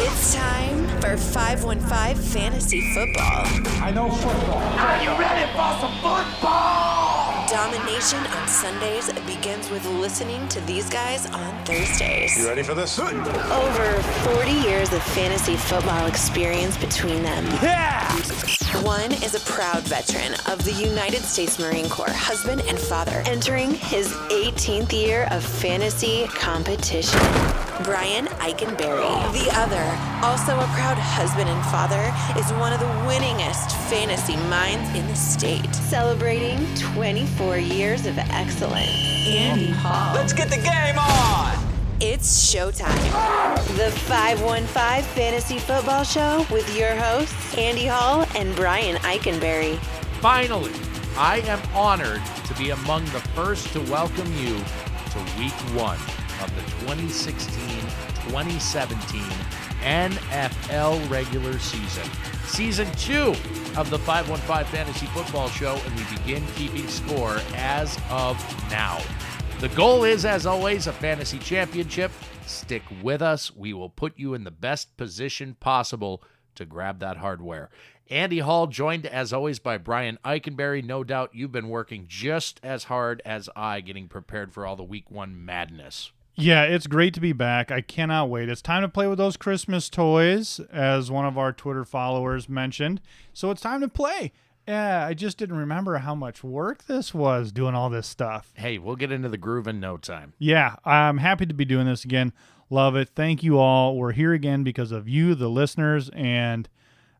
It's time for 515 Fantasy Football. I know football. Are you ready for some football? Domination on Sundays begins with listening to these guys on Thursdays. You ready for this? Over 40 years of fantasy football experience between them. Yeah! One is a proud veteran of the United States Marine Corps, husband and father, entering his 18th year of fantasy competition. Brian Eikenberry. The other, also a proud husband and father, is one of the winningest fantasy minds in the state. Celebrating 24 years of excellence. Andy Hall. Let's get the game on! It's showtime. The 515 Fantasy Football Show with your hosts, Andy Hall and Brian Eikenberry. Finally, I am honored to be among the first to welcome you to Week 1 of the 2016-2017 NFL regular season. Season 2 of the 515 Fantasy Football Show, and we begin keeping score as of now. The goal is, as always, a fantasy championship. Stick with us. We will put you in the best position possible to grab that hardware. Andy Hall, joined as always by Brian Eikenberry. No doubt you've been working just as hard as I getting prepared for all the Week 1 madness. Yeah, it's great to be back. I cannot wait. It's time to play with those Christmas toys, as one of our Twitter followers mentioned. So it's time to play. Yeah, I just didn't remember how much work this was doing all this stuff. Hey, we'll get into the groove in no time. Yeah, I'm happy to be doing this again. Love it. Thank you all. We're here again because of you, the listeners, and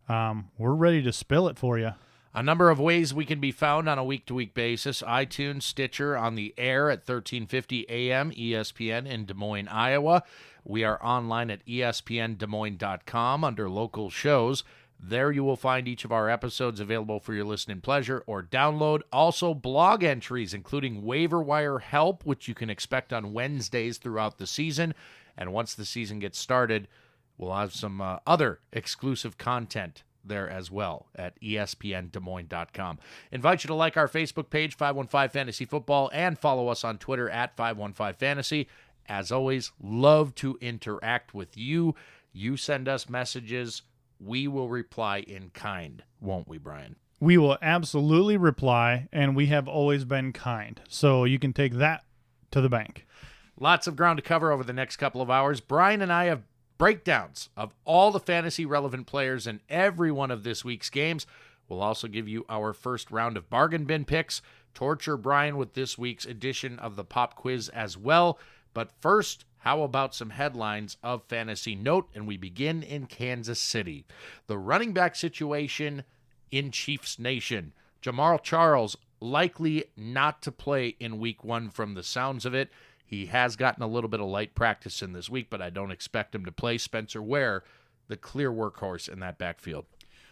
we're ready to spill it for you. A number of ways we can be found on a week-to-week basis. iTunes, Stitcher, on the air at 1350 AM, ESPN in Des Moines, Iowa. We are online at espndesmoines.com under local shows. There you will find each of our episodes available for your listening pleasure or download. Also, blog entries, including waiver wire help, which you can expect on Wednesdays throughout the season. And once the season gets started, we'll have some other exclusive content there as well at espndesmoines.com. Invite you to like our Facebook page, 515 Fantasy Football, and follow us on Twitter at 515 Fantasy. As always, love to interact with you. You send us messages. We will reply in kind, won't we, Brian? We will absolutely reply, and we have always been kind. So you can take that to the bank. Lots of ground to cover over the next couple of hours. Brian and I have breakdowns of all the fantasy-relevant players in every one of this week's games. We'll also give you our first round of bargain bin picks, torture Brian with this week's edition of the Pop Quiz as well. But first, how about some headlines of fantasy note? And we begin in Kansas City. The running back situation in Chiefs Nation. Jamaal Charles likely not to play in Week 1 from the sounds of it. He has gotten a little bit of light practice in this week, but I don't expect him to play. Spencer Ware, the clear workhorse in that backfield.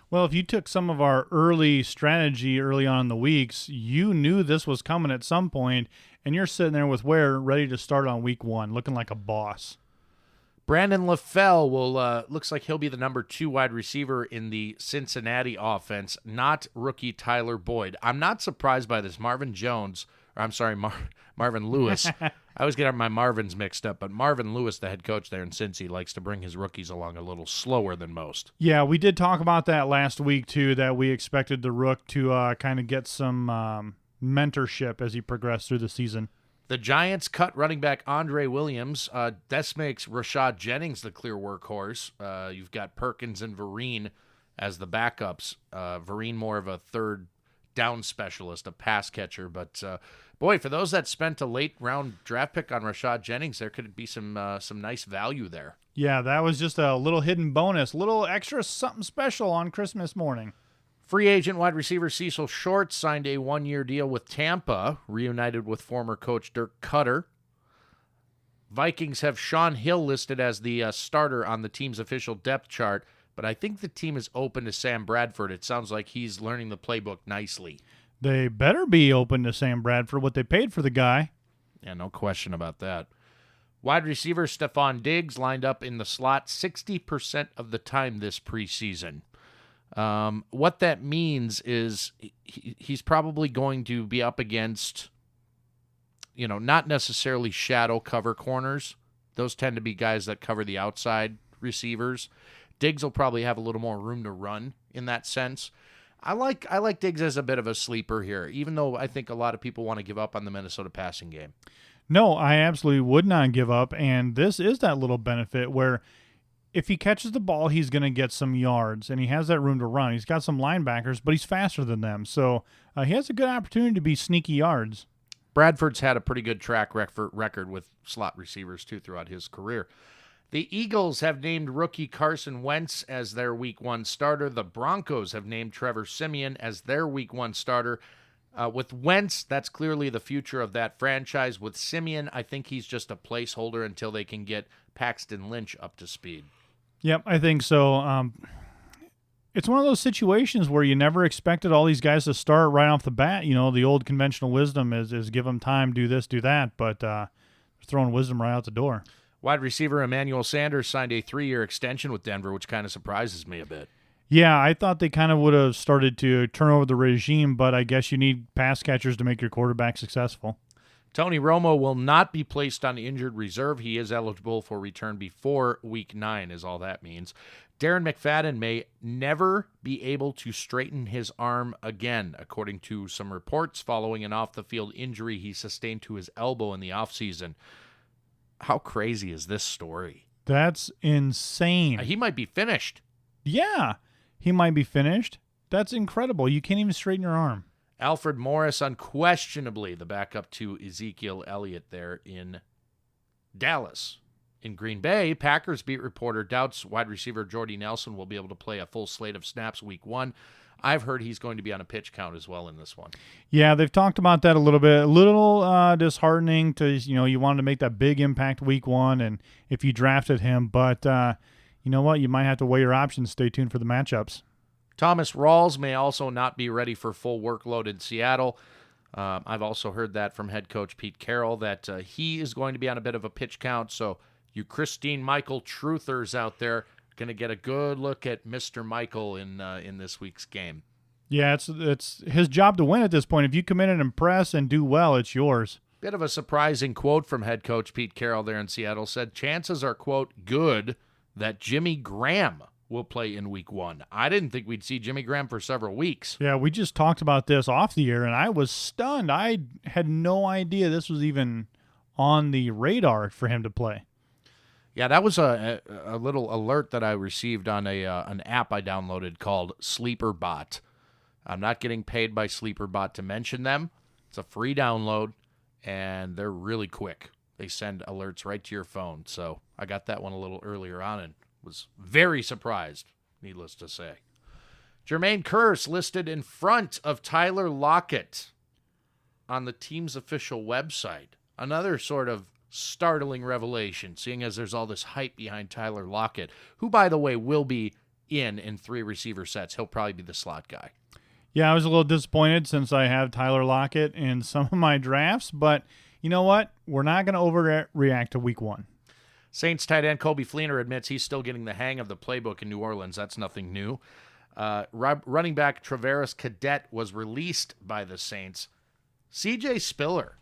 Well, if you took some of our early strategy early on in the weeks, you knew this was coming at some point, and you're sitting there with Ware ready to start on Week 1, looking like a boss. Brandon LaFell will looks like he'll be the number 2 wide receiver in the Cincinnati offense, not rookie Tyler Boyd. I'm not surprised by this. Marvin Lewis. I always get my Marvins mixed up, but Marvin Lewis, the head coach there in Cincy, likes to bring his rookies along a little slower than most. Yeah, we did talk about that last week, too, that we expected the Rook to kind of get some mentorship as he progressed through the season. The Giants cut running back Andre Williams. This makes Rashad Jennings the clear workhorse. You've got Perkins and Vereen as the backups. Vereen more of a third down specialist, a pass catcher. But, boy, for those that spent a late-round draft pick on Rashad Jennings, there could be some nice value there. Yeah, that was just a little hidden bonus, little extra something special on Christmas morning. Free agent wide receiver Cecil Short signed a 1-year deal with Tampa, reunited with former coach Dirk Cutter. Vikings have Sean Hill listed as the starter on the team's official depth chart, but I think the team is open to Sam Bradford. It sounds like he's learning the playbook nicely. They better be open to Sam Bradford, what they paid for the guy. Yeah, no question about that. Wide receiver Stephon Diggs lined up in the slot 60% of the time this preseason. What that means is he's probably going to be up against, not necessarily shadow cover corners. Those tend to be guys that cover the outside receivers. Diggs will probably have a little more room to run in that sense. I like Diggs as a bit of a sleeper here, even though I think a lot of people want to give up on the Minnesota passing game. No, I absolutely would not give up, and this is that little benefit where if he catches the ball, he's going to get some yards, and he has that room to run. He's got some linebackers, but he's faster than them, so he has a good opportunity to be sneaky yards. Bradford's had a pretty good track record with slot receivers, too, throughout his career. The Eagles have named rookie Carson Wentz as their Week 1 starter. The Broncos have named Trevor Siemian as their Week 1 starter. With Wentz, that's clearly the future of that franchise. With Siemian, I think he's just a placeholder until they can get Paxton Lynch up to speed. Yep, I think so. It's one of those situations where you never expected all these guys to start right off the bat. You know, the old conventional wisdom is give them time, do this, do that, but throwing wisdom right out the door. Wide receiver Emmanuel Sanders signed a 3-year extension with Denver, which kind of surprises me a bit. Yeah, I thought they kind of would have started to turn over the regime, but I guess you need pass catchers to make your quarterback successful. Tony Romo will not be placed on injured reserve. He is eligible for return before Week 9, is all that means. Darren McFadden may never be able to straighten his arm again, according to some reports following an off-the-field injury he sustained to his elbow in the offseason. How crazy is this story? That's insane. He might be finished. Yeah, he might be finished. That's incredible. You can't even straighten your arm. Alfred Morris, unquestionably the backup to Ezekiel Elliott there in Dallas. In Green Bay, Packers beat reporter doubts wide receiver Jordy Nelson will be able to play a full slate of snaps Week 1. I've heard he's going to be on a pitch count as well in this one. Yeah, they've talked about that a little bit. A little disheartening to, you wanted to make that big impact Week 1, and if you drafted him, but you know what? You might have to weigh your options. Stay tuned for the matchups. Thomas Rawls may also not be ready for full workload in Seattle. I've also heard that from head coach Pete Carroll that he is going to be on a bit of a pitch count, so you Christine Michael truthers out there going to get a good look at Mr. Michael in this week's game. Yeah, it's his job to win at this point. If you come in and impress and do well, it's yours. Bit of a surprising quote from head coach Pete Carroll there in Seattle. Said, chances are, quote, good that Jimmy Graham will play in Week 1. I didn't think we'd see Jimmy Graham for several weeks. Yeah, we just talked about this off the air, and I was stunned. I had no idea this was even on the radar for him to play. Yeah, that was a little alert that I received on an app I downloaded called SleeperBot. I'm not getting paid by SleeperBot to mention them. It's a free download, and they're really quick. They send alerts right to your phone. So I got that one a little earlier on and was very surprised, needless to say. Jermaine Kearse listed in front of Tyler Lockett on the team's official website. Another sort of startling revelation, seeing as there's all this hype behind Tyler Lockett, who, by the way, will be in 3 receiver sets. He'll probably be the slot guy. Yeah, I was a little disappointed since I have Tyler Lockett in some of my drafts, but you know what? We're not going to overreact to Week 1. Saints tight end Coby Fleener admits he's still getting the hang of the playbook in New Orleans. That's nothing new. Running back Travaris Cadet was released by the Saints. C.J. Spiller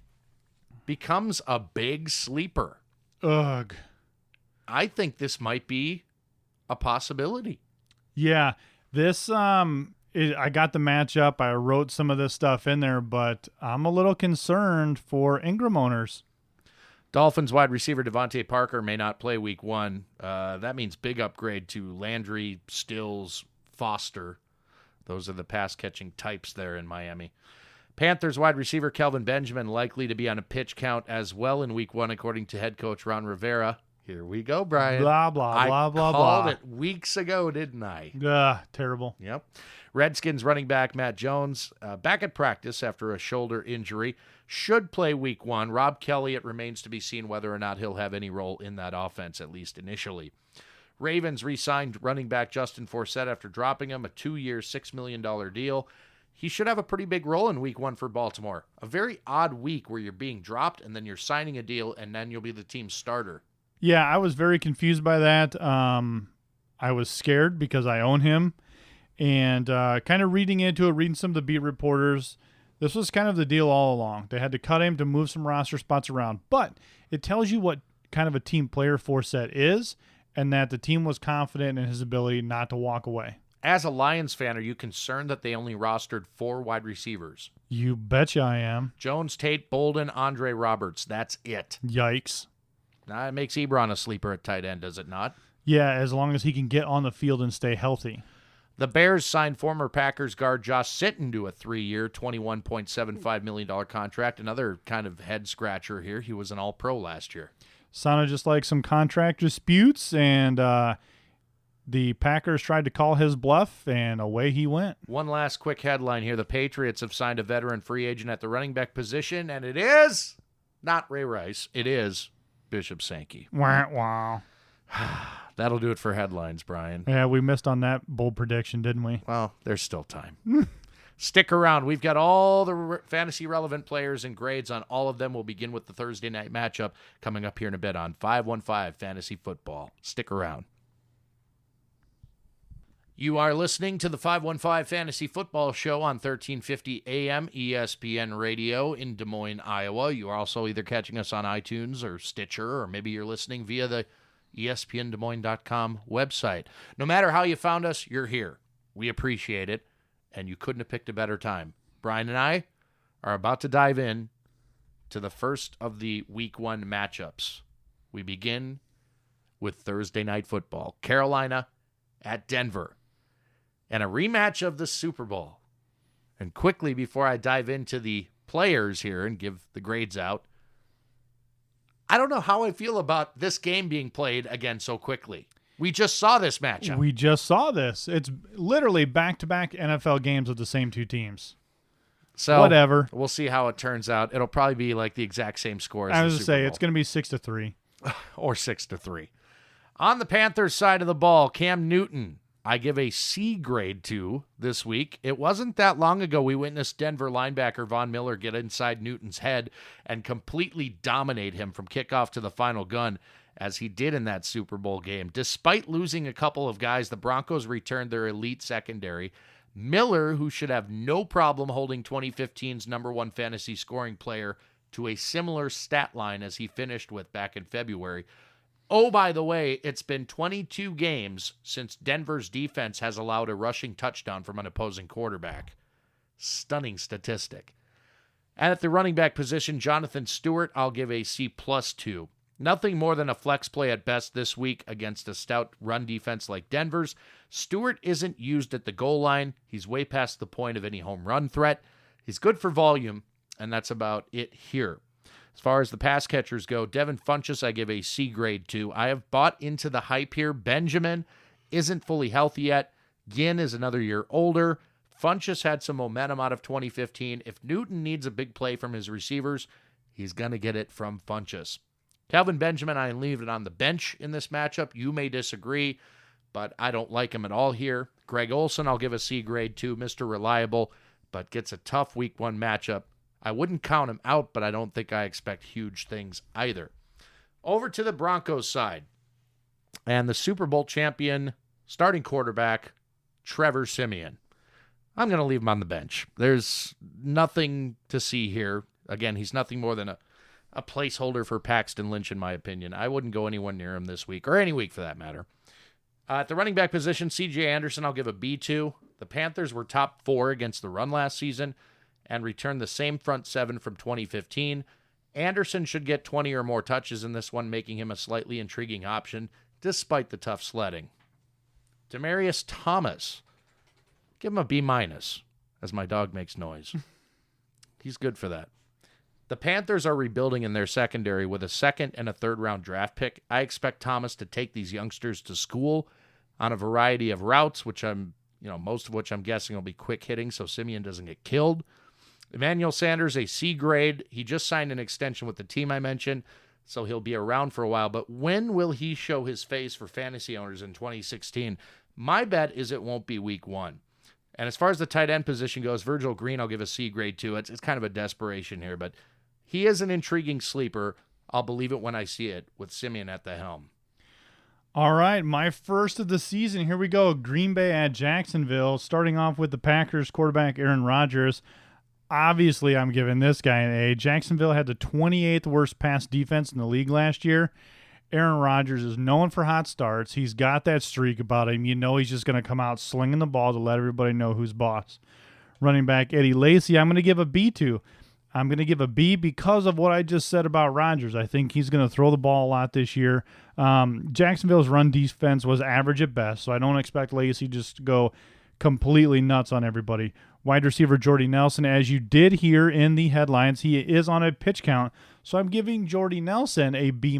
becomes a big sleeper. Ugh. I think this might be a possibility. Yeah, this I got the matchup. I wrote some of this stuff in there, but I'm a little concerned for Ingram owners. Dolphins wide receiver Devontae Parker may not play Week 1. That means big upgrade to Landry, Stills, Foster. Those are the pass-catching types there in Miami. Panthers wide receiver Kelvin Benjamin likely to be on a pitch count as well in Week 1, according to head coach Ron Rivera. Here we go, Brian. Blah, blah, blah, blah, blah. I called it weeks ago, didn't I? Terrible. Yep. Redskins running back Matt Jones, back at practice after a shoulder injury, should play Week 1. Rob Kelly, it remains to be seen whether or not he'll have any role in that offense, at least initially. Ravens re-signed running back Justin Forsett after dropping him, a 2-year, $6 million deal. He should have a pretty big role in Week 1 for Baltimore. A very odd week where you're being dropped and then you're signing a deal and then you'll be the team's starter. Yeah, I was very confused by that. I was scared because I own him. And kind of reading into it, reading some of the beat reporters, this was kind of the deal all along. They had to cut him to move some roster spots around. But it tells you what kind of a team player Forsett is and that the team was confident in his ability not to walk away. As a Lions fan, are you concerned that they only rostered 4 wide receivers? You betcha I am. Jones, Tate, Bolden, Andre Roberts. That's it. Yikes. Now, it makes Ebron a sleeper at tight end, does it not? Yeah, as long as he can get on the field and stay healthy. The Bears signed former Packers guard Josh Sitton to a 3-year, $21.75 million contract. Another kind of head-scratcher here. He was an All-Pro last year. Sounded just like some contract disputes, and the Packers tried to call his bluff, and away he went. One last quick headline here. The Patriots have signed a veteran free agent at the running back position, and it is not Ray Rice. It is Bishop Sankey. Wow. That'll do it for headlines, Brian. Yeah, we missed on that bold prediction, didn't we? Well, there's still time. Stick around. We've got all the fantasy-relevant players and grades on all of them. We'll begin with the Thursday night matchup coming up here in a bit on 515 Fantasy Football. Stick around. You are listening to the 515 Fantasy Football Show on 1350 AM ESPN Radio in Des Moines, Iowa. You are also either catching us on iTunes or Stitcher, or maybe you're listening via the ESPNDesMoines.com website. No matter how you found us, you're here. We appreciate it, and you couldn't have picked a better time. Brian and I are about to dive in to the first of the Week 1 matchups. We begin with Thursday Night Football. Carolina at Denver. And a rematch of the Super Bowl. And quickly, before I dive into the players here and give the grades out, I don't know how I feel about this game being played again so quickly. We just saw this matchup. We just saw this. It's literally back-to-back NFL games of the same two teams. So whatever. We'll see how it turns out. It'll probably be like the exact same score as I the was Super to say Bowl. it's going to be 6-3 or 6-3. On the Panthers side of the ball, Cam Newton, I give a C grade to this week. It wasn't that long ago we witnessed Denver linebacker Von Miller get inside Newton's head and completely dominate him from kickoff to the final gun, as he did in that Super Bowl game. Despite losing a couple of guys, the Broncos returned their elite secondary. Miller, who should have no problem holding 2015's number 1 fantasy scoring player to a similar stat line as he finished with back in February. Oh, by the way, it's been 22 games since Denver's defense has allowed a rushing touchdown from an opposing quarterback. Stunning statistic. And at the running back position, Jonathan Stewart, I'll give a C+ to. Nothing more than a flex play at best this week against a stout run defense like Denver's. Stewart isn't used at the goal line. He's way past the point of any home run threat. He's good for volume, and that's about it here. As far as the pass catchers go, Devin Funchess, I give a C grade to. I have bought into the hype here. Benjamin isn't fully healthy yet. Ginn is another year older. Funchess had some momentum out of 2015. If Newton needs a big play from his receivers, he's going to get it from Funchess. Kelvin Benjamin, I leave it on the bench in this matchup. You may disagree, but I don't like him at all here. Greg Olsen, I'll give a C grade to. Mr. Reliable, but gets a tough Week 1 matchup. I wouldn't count him out, but I don't think I expect huge things either. Over to the Broncos side. And the Super Bowl champion starting quarterback, Trevor Siemian. I'm going to leave him on the bench. There's nothing to see here. Again, he's nothing more than a placeholder for Paxton Lynch, in my opinion. I wouldn't go anyone near him this week, or any week for that matter. At the running back position, C.J. Anderson, I'll give a B to. The Panthers were top 4 against the run last season and returned the same front 7 from 2015. Anderson should get 20 or more touches in this one, making him a slightly intriguing option, despite the tough sledding. Demaryius Thomas, give him a B-, as my dog makes noise. He's good for that. The Panthers are rebuilding in their secondary with a 2nd and a 3rd round draft pick. I expect Thomas to take these youngsters to school on a variety of routes, which most of which I'm guessing will be quick hitting so Siemian doesn't get killed. Emmanuel Sanders, a C grade. He just signed an extension with the team I mentioned, so he'll be around for a while. But when will he show his face for fantasy owners in 2016? My bet is it won't be Week 1. And as far as the tight end position goes, Virgil Green, I'll give a C grade to. It's kind of a desperation here, but he is an intriguing sleeper. I'll believe it when I see it with Siemian at the helm. All right, my first of the season. Here we go. Green Bay at Jacksonville, starting off with the Packers quarterback Aaron Rodgers. Obviously, I'm giving this guy an A. Jacksonville had the 28th worst pass defense in the league last year, Aaron Rodgers is known for hot starts. He's got that streak about him. You know he's just going to come out slinging the ball to let everybody know who's boss. Running back Eddie Lacy, I'm going to give a B to. I'm going to give a B because of what I just said about Rodgers. I think he's going to throw the ball a lot this year. Jacksonville's run defense was average at best, so I don't expect Lacy just to go completely nuts on everybody. Wide receiver Jordy Nelson, as you did hear in the headlines, he is on a pitch count, so I'm giving Jordy Nelson a B-.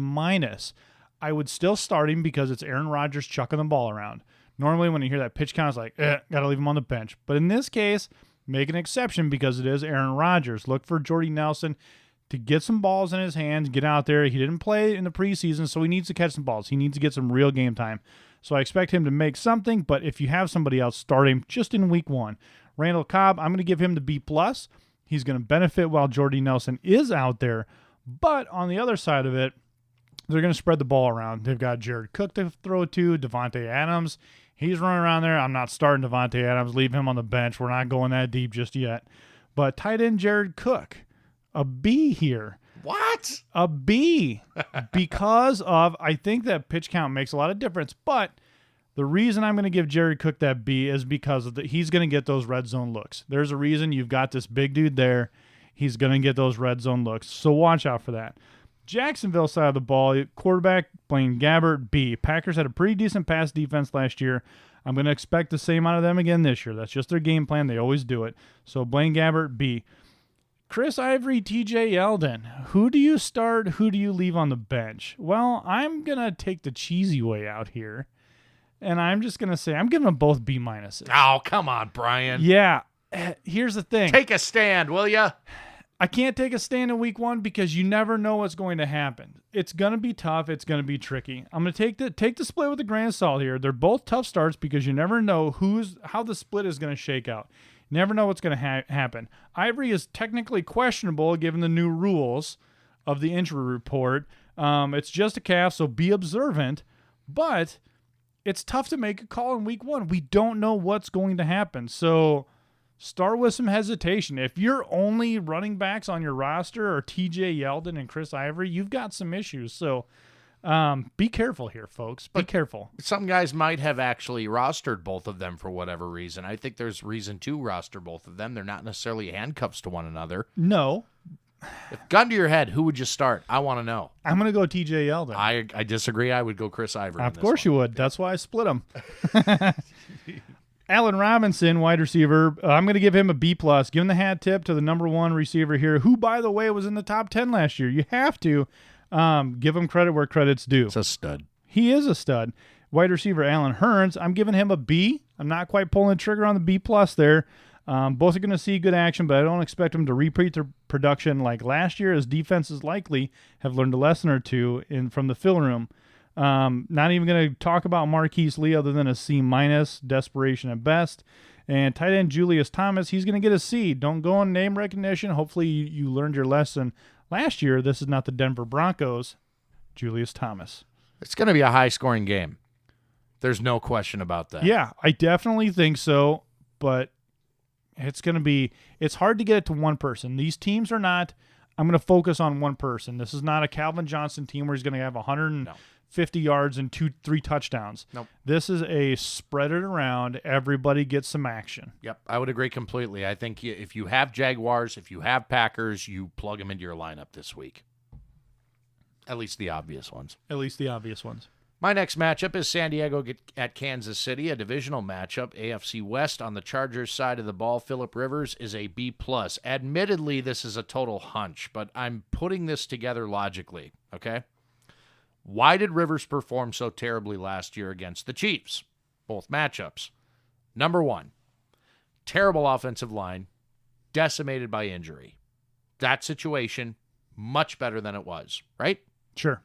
I would still start him because it's Aaron Rodgers chucking the ball around. Normally when you hear that pitch count, it's like, got to leave him on the bench. But in this case, make an exception because it is Aaron Rodgers. Look for Jordy Nelson to get some balls in his hands, get out there. He didn't play in the preseason, so he needs to catch some balls. He needs to get some real game time. So I expect him to make something, but if you have somebody else, start him just in week 1. Randall Cobb, I'm going to give him the B+. He's going to benefit while Jordy Nelson is out there. But on the other side of it, they're going to spread the ball around. They've got Jared Cook to throw to, Devontae Adams. He's running around there. I'm not starting Devontae Adams. Leave him on the bench. We're not going that deep just yet. But tight end Jared Cook, a B here. What? A B because of, I think that pitch count makes a lot of difference. But the reason I'm going to give Jared Cook that B is because of he's going to get those red zone looks. There's a reason you've got this big dude there. He's going to get those red zone looks. So watch out for that. Jacksonville side of the ball, quarterback Blaine Gabbert, B. Packers had a pretty decent pass defense last year. I'm going to expect the same out of them again this year. That's just their game plan. They always do it. So Blaine Gabbert, B. Chris Ivory, TJ Yeldon. Who do you start? Who do you leave on the bench? Well, I'm going to take the cheesy way out here. And I'm just going to say I'm giving them both B-. Oh, come on, Brian. Yeah. Here's the thing. Take a stand, will ya? I can't take a stand in week 1 because you never know what's going to happen. It's going to be tough. It's going to be tricky. I'm going to take the split with a grain of salt here. They're both tough starts because you never know how the split is going to shake out. You never know what's going to happen. Ivory is technically questionable given the new rules of the injury report. It's just a calf, so be observant. But it's tough to make a call in week 1. We don't know what's going to happen. So start with some hesitation. If you're only running backs on your roster or TJ Yeldon and Chris Ivory, you've got some issues. So be careful here, folks. Be careful. Some guys might have actually rostered both of them for whatever reason. I think there's reason to roster both of them. They're not necessarily handcuffs to one another. No. If gun to your head, who would you start? I want to know. I'm going to go TJ Yeldon. I disagree. I would go Chris Ivory. Of course you would. That's why I split them. Allen Robinson, wide receiver, I'm going to give him a B+. Give him the hat tip to the number 1 receiver here, who, by the way, was in the top 10 last year. You have to give him credit where credit's due. It's a stud. He is a stud. Wide receiver Allen Hurns, I'm giving him a B. I'm not quite pulling the trigger on the B+ there. Both are going to see good action, but I don't expect them to repeat their production like last year, as defenses likely have learned a lesson or two from the film room. Not even going to talk about Marquise Lee other than a C-, desperation at best. And tight end Julius Thomas, he's going to get a C. Don't go on name recognition. Hopefully you learned your lesson last year. This is not the Denver Broncos. Julius Thomas. It's going to be a high-scoring game. There's no question about that. Yeah, I definitely think so, but it's hard to get it to one person. These teams are not, I'm going to focus on one person. This is not a Calvin Johnson team where he's going to have 150 yards and 2-3 touchdowns. Nope. This is a spread it around, everybody gets some action. Yep, I would agree completely. I think if you have Jaguars, if you have Packers, you plug them into your lineup this week. At least the obvious ones. My next matchup is San Diego at Kansas City, a divisional matchup, AFC West. On the Chargers side of the ball, Phillip Rivers is a B+. Admittedly, this is a total hunch, but I'm putting this together logically, okay? Why did Rivers perform so terribly last year against the Chiefs? Both matchups. Number 1, terrible offensive line, decimated by injury. That situation, much better than it was, right? Sure.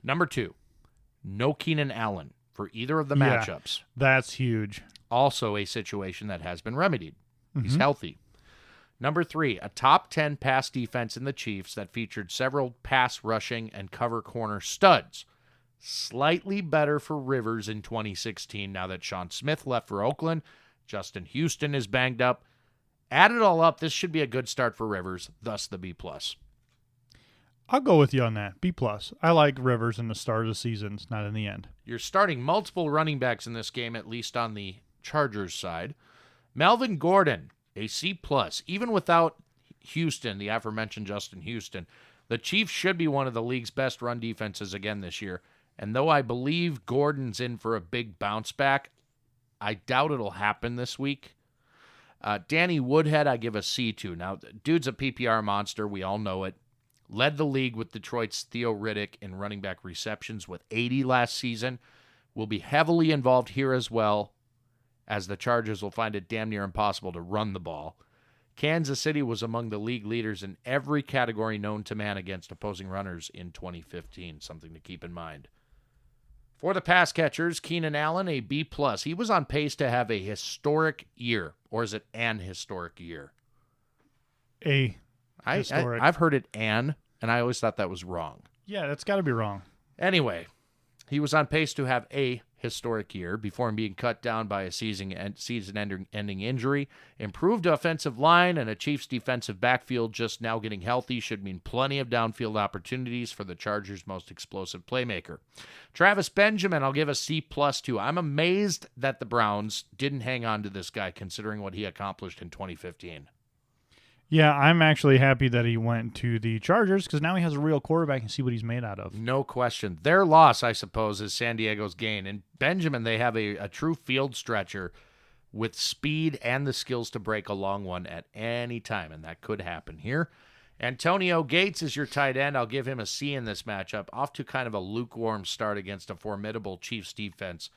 Number 2, no Keenan Allen for either of the matchups. That's huge. Also a situation that has been remedied. He's healthy. Number 3, a top 10 pass defense in the Chiefs that featured several pass rushing and cover corner studs. Slightly better for Rivers in 2016 now that Sean Smith left for Oakland. Justin Houston is banged up. Add it all up, this should be a good start for Rivers, thus the B+. I'll go with you on that. B+. I like Rivers in the start of the season, not in the end. You're starting multiple running backs in this game, at least on the Chargers side. Melvin Gordon, a C+. Even without Houston, the aforementioned Justin Houston, the Chiefs should be one of the league's best run defenses again this year. And though I believe Gordon's in for a big bounce back, I doubt it'll happen this week. Danny Woodhead, I give a C to. Now, dude's a PPR monster. We all know it. Led the league with Detroit's Theo Riddick in running back receptions with 80 last season. Will be heavily involved here as well, as the Chargers will find it damn near impossible to run the ball. Kansas City was among the league leaders in every category known to man against opposing runners in 2015, something to keep in mind. For the pass catchers, Keenan Allen, a B+. He was on pace to have a historic year. Or is it an historic year? Historic. I've heard it and I always thought that was wrong. Yeah, that's got to be wrong. Anyway, he was on pace to have a historic year before being cut down by a season-ending injury. Improved offensive line and a Chiefs defensive backfield just now getting healthy should mean plenty of downfield opportunities for the Chargers' most explosive playmaker. Travis Benjamin, I'll give a C+ to. I'm amazed that the Browns didn't hang on to this guy considering what he accomplished in 2015. Yeah, I'm actually happy that he went to the Chargers because now he has a real quarterback and see what he's made out of. No question. Their loss, I suppose, is San Diego's gain. And Benjamin, they have a true field stretcher with speed and the skills to break a long one at any time, and that could happen here. Antonio Gates is your tight end. I'll give him a C in this matchup. Off to kind of a lukewarm start against a formidable Chiefs defense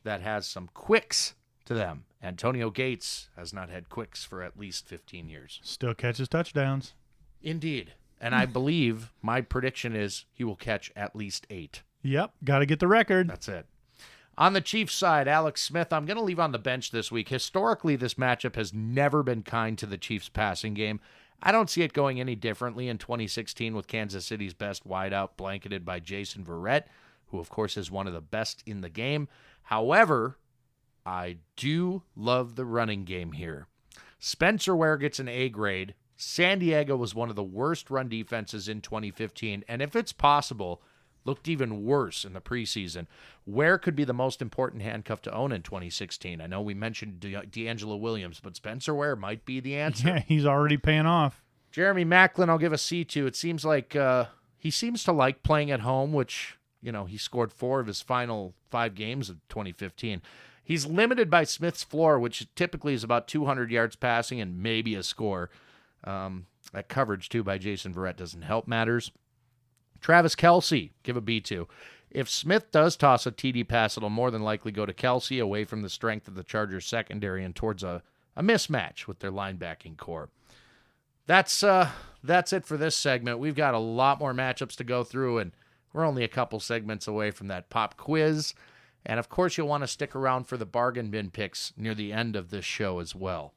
that has some quicks to them. Antonio Gates has not had quicks for at least 15 years. Still catches touchdowns. Indeed. And I believe my prediction is he will catch at least 8. Yep, got to get the record. That's it. On the Chiefs side, Alex Smith, I'm going to leave on the bench this week. Historically, this matchup has never been kind to the Chiefs passing game. I don't see it going any differently in 2016 with Kansas City's best wideout blanketed by Jason Verrett, who, of course, is one of the best in the game. However, I do love the running game here. Spencer Ware gets an A grade. San Diego was one of the worst run defenses in 2015, and if it's possible, looked even worse in the preseason. Ware could be the most important handcuff to own in 2016. I know we mentioned D'Angelo Williams, but Spencer Ware might be the answer. Yeah, he's already paying off. Jeremy Maclin, I'll give a C to. It seems like he seems to like playing at home, which, he scored 4 of his final 5 games of 2015. He's limited by Smith's floor, which typically is about 200 yards passing and maybe a score. That coverage, too, by Jason Verrett doesn't help matters. Travis Kelce, give a B to. If Smith does toss a TD pass, it'll more than likely go to Kelce away from the strength of the Chargers secondary and towards a mismatch with their linebacking core. That's it for this segment. We've got a lot more matchups to go through, and we're only a couple segments away from that pop quiz. And, of course, you'll want to stick around for the bargain bin picks near the end of this show as well.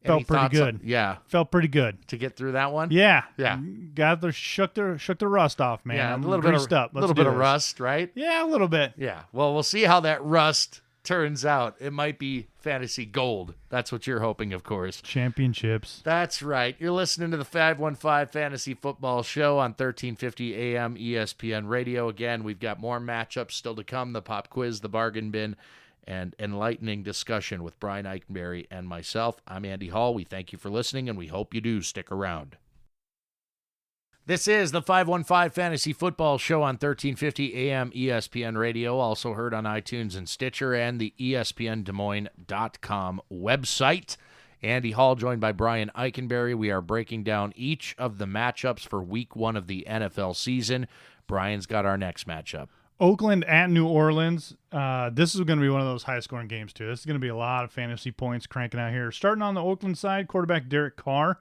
Felt pretty good. Felt pretty good. To get through that one? Yeah. Yeah. Got the shook the rust off, man. Yeah, I'm a little greased up. A little bit of rust, right? Yeah, a little bit. Yeah. Well, we'll see how that rust turns out. It might be fantasy gold. That's what you're hoping, of course. Championships. That's right. You're listening to the 515 Fantasy Football Show on 1350 AM ESPN Radio. Again, we've got more matchups still to come, the pop quiz, the bargain bin, and enlightening discussion with Brian Eikenberry and myself. I'm Andy Hall. We thank you for listening, and we hope you do stick around. This is the 515 Fantasy Football Show on 1350 AM ESPN Radio, also heard on iTunes and Stitcher and the ESPNDesMoines.com website. Andy Hall joined by Brian Eikenberry. We are breaking down each of the matchups for Week 1 of the NFL season. Brian's got our next matchup. Oakland at New Orleans. This is going to be one of those high-scoring games, too. This is going to be a lot of fantasy points cranking out here. Starting on the Oakland side, quarterback Derek Carr.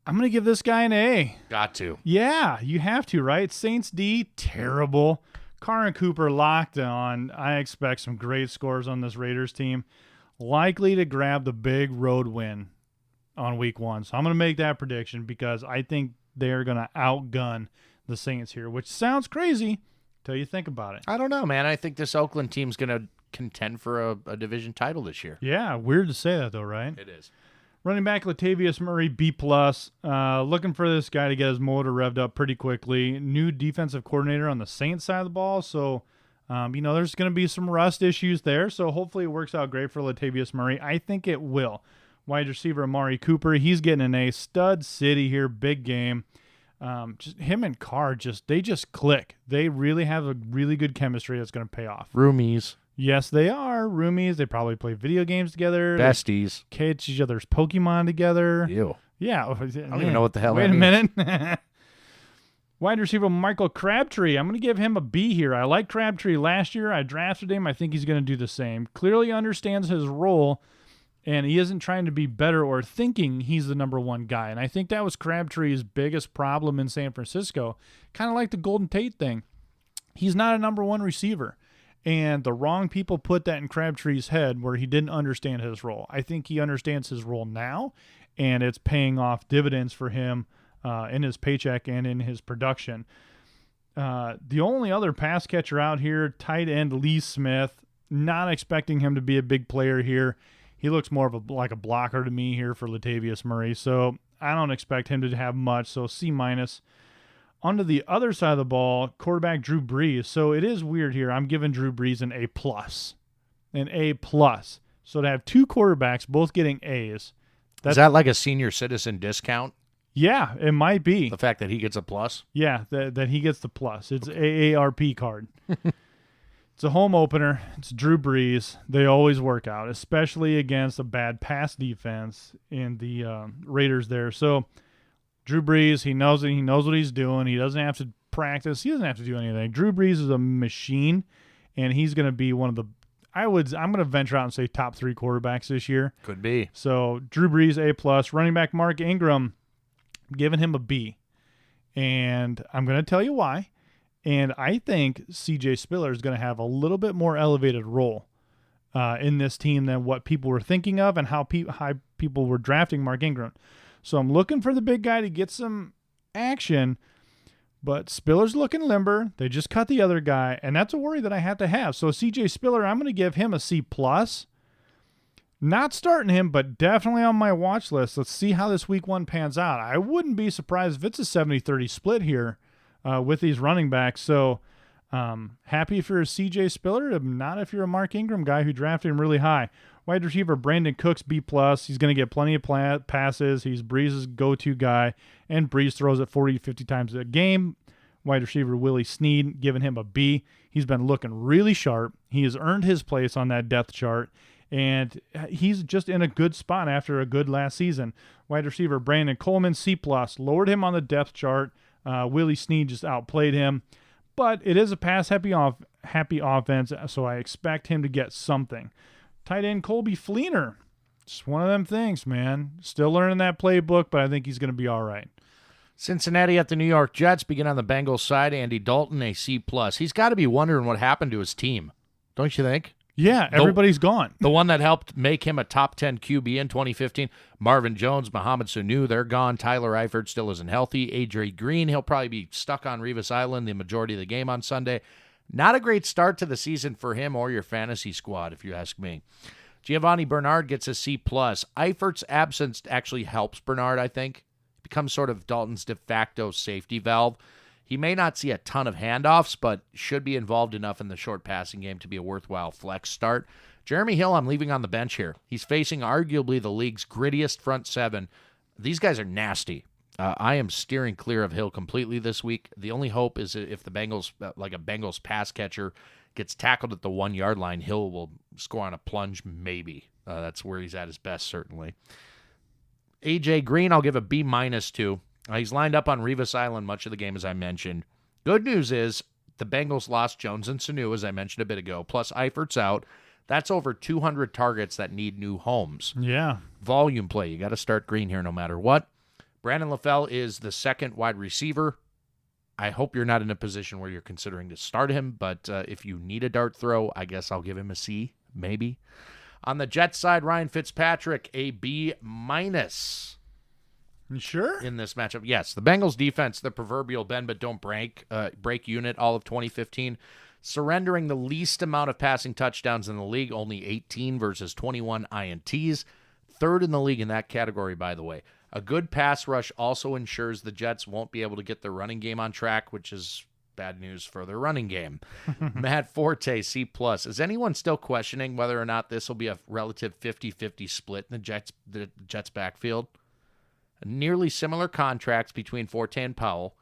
I'm going to give this guy an A. Got to. Yeah, you have to, right? Saints D, terrible. Carr and Cooper locked on. I expect some great scores on this Raiders team. Likely to grab the big road win on Week 1. So I'm going to make that prediction because I think they're going to outgun the Saints here, which sounds crazy until you think about it. I don't know, man. I think this Oakland team's going to contend for a division title this year. Yeah, weird to say that, though, right? It is. Running back Latavius Murray, B+. Looking for this guy to get his motor revved up pretty quickly. New defensive coordinator on the Saints side of the ball, so there's going to be some rust issues there, so hopefully it works out great for Latavius Murray. I think it will. Wide receiver Amari Cooper, he's getting an A. Stud city here, big game. Just him and Carr, they just click. They really have a really good chemistry that's going to pay off. Roomies. Yes, they are roomies. They probably play video games together. Besties. They catch each other's Pokemon together. Ew. Yeah. I don't even know what the hell Wait that a means. minute. Wide receiver Michael Crabtree. I'm going to give him a B here. I like Crabtree last year. I drafted him. I think he's going to do the same. Clearly understands his role, and he isn't trying to be better or thinking he's the number one guy. And I think that was Crabtree's biggest problem in San Francisco. Kind of like the Golden Tate thing. He's not a number one receiver. And the wrong people put that in Crabtree's head where he didn't understand his role. I think he understands his role now, and it's paying off dividends for him in his paycheck and in his production. The only other pass catcher out here, tight end Lee Smith, not expecting him to be a big player here. He looks more of like a blocker to me here for Latavius Murray, so I don't expect him to have much, so C-. Onto the other side of the ball, quarterback Drew Brees. So it is weird here. I'm giving Drew Brees an A+. An A+. So to have two quarterbacks both getting A's. Is that like a senior citizen discount? Yeah, it might be. The fact that he gets a plus? Yeah, that he gets the plus. It's AARP card. It's a home opener. It's Drew Brees. They always work out, especially against a bad pass defense in the Raiders there. So Drew Brees, he knows it. He knows what he's doing. He doesn't have to practice. He doesn't have to do anything. Drew Brees is a machine, and he's going to be one of the I'm going to venture out and say top 3 quarterbacks this year. Could be. So Drew Brees, A+. Running back Mark Ingram, I'm giving him a B. And I'm going to tell you why. And I think C.J. Spiller is going to have a little bit more elevated role in this team than what people were thinking of and how high people were drafting Mark Ingram. So I'm looking for the big guy to get some action, but Spiller's looking limber. They just cut the other guy, and that's a worry that I have to have. So C.J. Spiller, I'm going to give him a C+. Not starting him, but definitely on my watch list. Let's see how this week 1 pans out. I wouldn't be surprised if it's a 70-30 split here with these running backs. So happy if you're a C.J. Spiller, not if you're a Mark Ingram guy who drafted him really high. Wide receiver Brandon Cooks, B+. He's going to get plenty of passes. He's Breeze's go-to guy, and Breeze throws it 40 to 50 times a game. Wide receiver Willie Snead, giving him a B. He's been looking really sharp. He has earned his place on that depth chart, and he's just in a good spot after a good last season. Wide receiver Brandon Coleman, C+. Lowered him on the depth chart. Willie Snead just outplayed him. But it is a pass-happy offense, so I expect him to get something. Tight end Colby Fleener. Just one of them things, man. Still learning that playbook, but I think he's going to be all right. Cincinnati at the New York Jets. Begin on the Bengals side. Andy Dalton, a C+. He's got to be wondering what happened to his team. Don't you think? Yeah, everybody's gone. The one that helped make him a top 10 QB in 2015, Marvin Jones, Mohamed Sanu, they're gone. Tyler Eifert still isn't healthy. A.J. Green, he'll probably be stuck on Revis Island the majority of the game on Sunday. Not a great start to the season for him or your fantasy squad, if you ask me. Giovanni Bernard gets a C+. Eifert's absence actually helps Bernard, I think. Becomes sort of Dalton's de facto safety valve. He may not see a ton of handoffs, but should be involved enough in the short passing game to be a worthwhile flex start. Jeremy Hill, I'm leaving on the bench here. He's facing arguably the league's grittiest front seven. These guys are nasty. I am steering clear of Hill completely this week. The only hope is if the Bengals, like a Bengals pass catcher, gets tackled at the 1-yard line, Hill will score on a plunge, maybe. That's where he's at his best, certainly. A.J. Green, I'll give a B- to. He's lined up on Revis Island much of the game, as I mentioned. Good news is the Bengals lost Jones and Sanu, as I mentioned a bit ago, plus Eifert's out. That's over 200 targets that need new homes. Yeah. Volume play. You got to start Green here no matter what. Brandon LaFell is the second wide receiver. I hope you're not in a position where you're considering to start him, but if you need a dart throw, I guess I'll give him a C, maybe. On the Jets side, Ryan Fitzpatrick, a B-. Sure? In this matchup. Yes, the Bengals defense, the proverbial bend but don't break unit all of 2015, surrendering the least amount of passing touchdowns in the league, only 18 versus 21 INTs. third in the league in that category, by the way. A good pass rush also ensures the Jets won't be able to get their running game on track, which is bad news for their running game. Matt Forte, C+. Is anyone still questioning whether or not this will be a relative 50-50 split in the Jets backfield? Nearly similar contracts between Forte and Powell.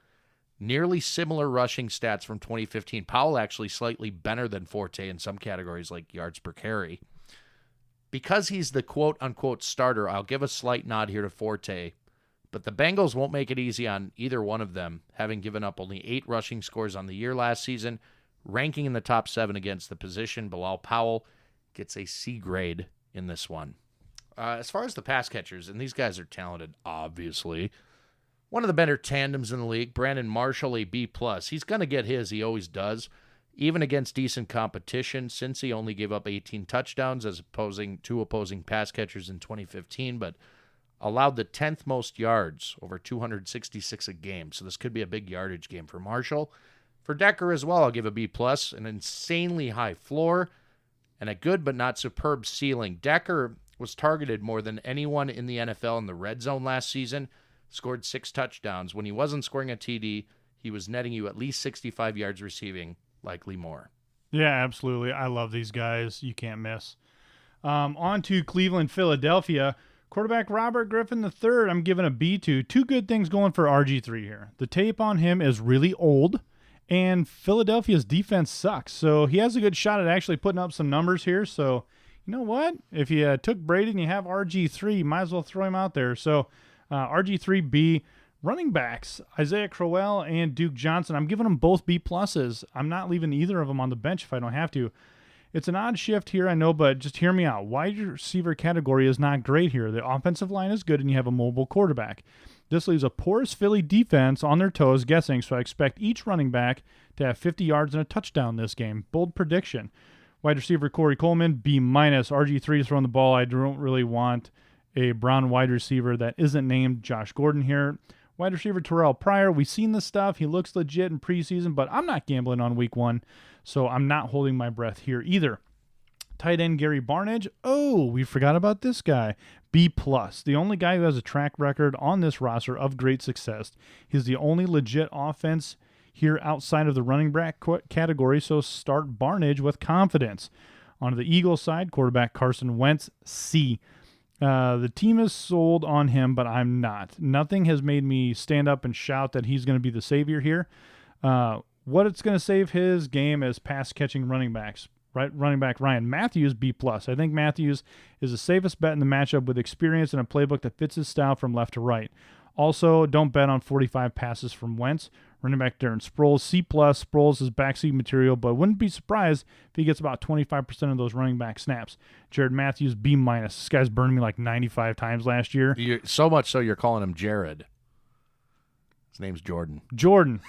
Nearly similar rushing stats from 2015. Powell actually slightly better than Forte in some categories like yards per carry. Because he's the quote-unquote starter, I'll give a slight nod here to Forte, but the Bengals won't make it easy on either one of them, having given up only 8 rushing scores on the year last season, ranking in the top 7 against the position. Bilal Powell gets a C grade in this one. As far as the pass catchers, and these guys are talented, obviously, one of the better tandems in the league, Brandon Marshall, a B+. He's going to get his. He always does. Even against decent competition, since he only gave up 18 touchdowns as two opposing pass catchers in 2015, but allowed the 10th most yards, over 266 a game. So this could be a big yardage game for Marshall. For Decker as well, I'll give a B+, an insanely high floor, and a good but not superb ceiling. Decker was targeted more than anyone in the NFL in the red zone last season, scored 6 touchdowns. When he wasn't scoring a TD, he was netting you at least 65 yards receiving, likely more. Yeah, absolutely. I love these guys. You can't miss. On to Cleveland, Philadelphia. Quarterback Robert Griffin III, I'm giving a B to. Two good things going for RG3 here. The tape on him is really old, and Philadelphia's defense sucks. So he has a good shot at actually putting up some numbers here. So you know what? If you took Brady and you have RG3, you might as well throw him out there. So RG3B. Running backs, Isaiah Crowell and Duke Johnson, I'm giving them both B+. I'm not leaving either of them on the bench if I don't have to. It's an odd shift here, I know, but just hear me out. Wide receiver category is not great here. The offensive line is good, and you have a mobile quarterback. This leaves a porous Philly defense on their toes guessing, so I expect each running back to have 50 yards and a touchdown this game. Bold prediction. Wide receiver Corey Coleman, B-. RG3 throwing the ball. I don't really want a Brown wide receiver that isn't named Josh Gordon here. Wide receiver Terrell Pryor, we've seen this stuff. He looks legit in preseason, but I'm not gambling on week 1, so I'm not holding my breath here either. Tight end Gary Barnidge. Oh, we forgot about this guy. B+. The only guy who has a track record on this roster of great success. He's the only legit offense here outside of the running back category, so start Barnidge with confidence. On the Eagles side, quarterback Carson Wentz, C. The team is sold on him, but I'm not. Nothing has made me stand up and shout that he's going to be the savior here. What it's going to save his game is pass-catching running backs. Right, running back Ryan Matthews, B+. I think Matthews is the safest bet in the matchup with experience and a playbook that fits his style from left to right. Also, don't bet on 45 passes from Wentz. Running back Darren Sproles, C+. Sproles is backseat material, but wouldn't be surprised if he gets about 25% of those running back snaps. Jared Matthews, B-. This guy's burned me like 95 times last year. So much so you're calling him Jared. His name's Jordan. Jordan.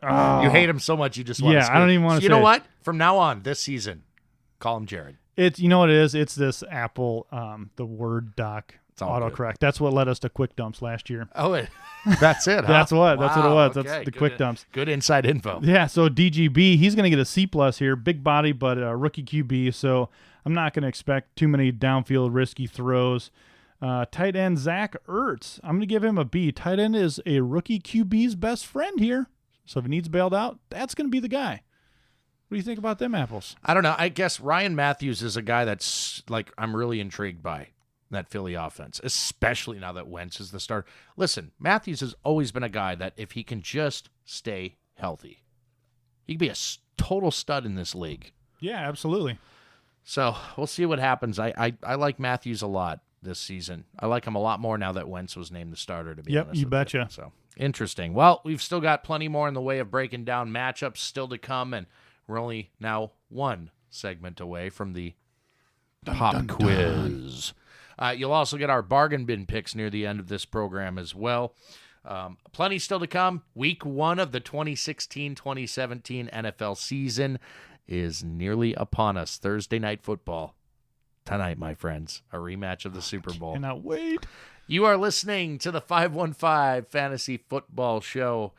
Oh. You hate him so much you just want to I don't even want to say You know what? From now on, this season, call him Jared. It's, you know what it is? It's this Apple, the Word doc. Autocorrect. Good. That's what led us to quick dumps last year. Oh, that's it. Huh? That's what it was. Okay. That's the quick dumps. Good inside info. Yeah. So DGB, he's going to get a C+ here. Big body, but a rookie QB. So I'm not going to expect too many downfield risky throws. Tight end Zach Ertz, I'm going to give him a B. Tight end is a rookie QB's best friend here. So if he needs bailed out, that's going to be the guy. What do you think about them apples? I don't know. I guess Ryan Matthews is a guy that's like I'm really intrigued by. That Philly offense, especially now that Wentz is the starter. Listen, Matthews has always been a guy that if he can just stay healthy, he could be a total stud in this league. Yeah, absolutely. So we'll see what happens. I like Matthews a lot this season. I like him a lot more now that Wentz was named the starter, to be honest. Yep, you betcha. So interesting. Well, we've still got plenty more in the way of breaking down matchups still to come, and we're only now one segment away from the pop quiz. You'll also get our bargain bin picks near the end of this program as well. Plenty still to come. Week 1 of the 2016-2017 NFL season is nearly upon us. Thursday night football. Tonight, my friends, a rematch of the Super Bowl. Cannot wait. You are listening to the 515 Fantasy Football Show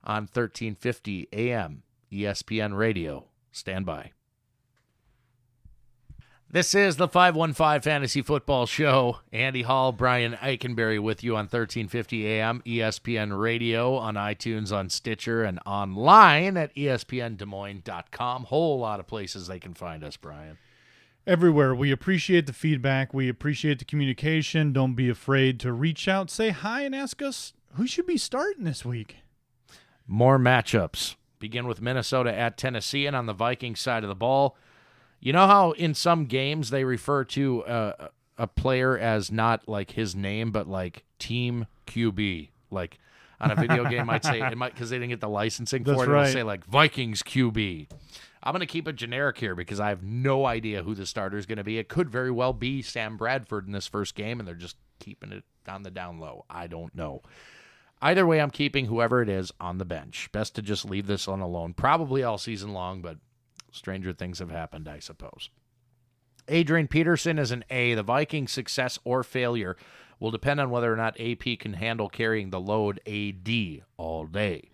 on 1350 AM ESPN Radio. Stand by. This is the 515 Fantasy Football Show. Andy Hall, Brian Eikenberry with you on 1350 AM, ESPN Radio, on iTunes, on Stitcher, and online at espndesmoines.com. Whole lot of places they can find us, Brian. Everywhere. We appreciate the feedback. We appreciate the communication. Don't be afraid to reach out, say hi, and ask us who should be starting this week. More matchups. Begin with Minnesota at Tennessee, and on the Vikings side of the ball, you know how in some games they refer to a player as not like his name, but like Team QB. Like on a video game, might say it might because they didn't get the licensing for it. It'll say like Vikings QB. I'm going to keep it generic here because I have no idea who the starter is going to be. It could very well be Sam Bradford in this first game, and they're just keeping it on the down low. I don't know. Either way, I'm keeping whoever it is on the bench. Best to just leave this one alone, probably all season long, but stranger things have happened, I suppose. Adrian Peterson is an A. The Vikings' success or failure will depend on whether or not AP can handle carrying the load AD all day.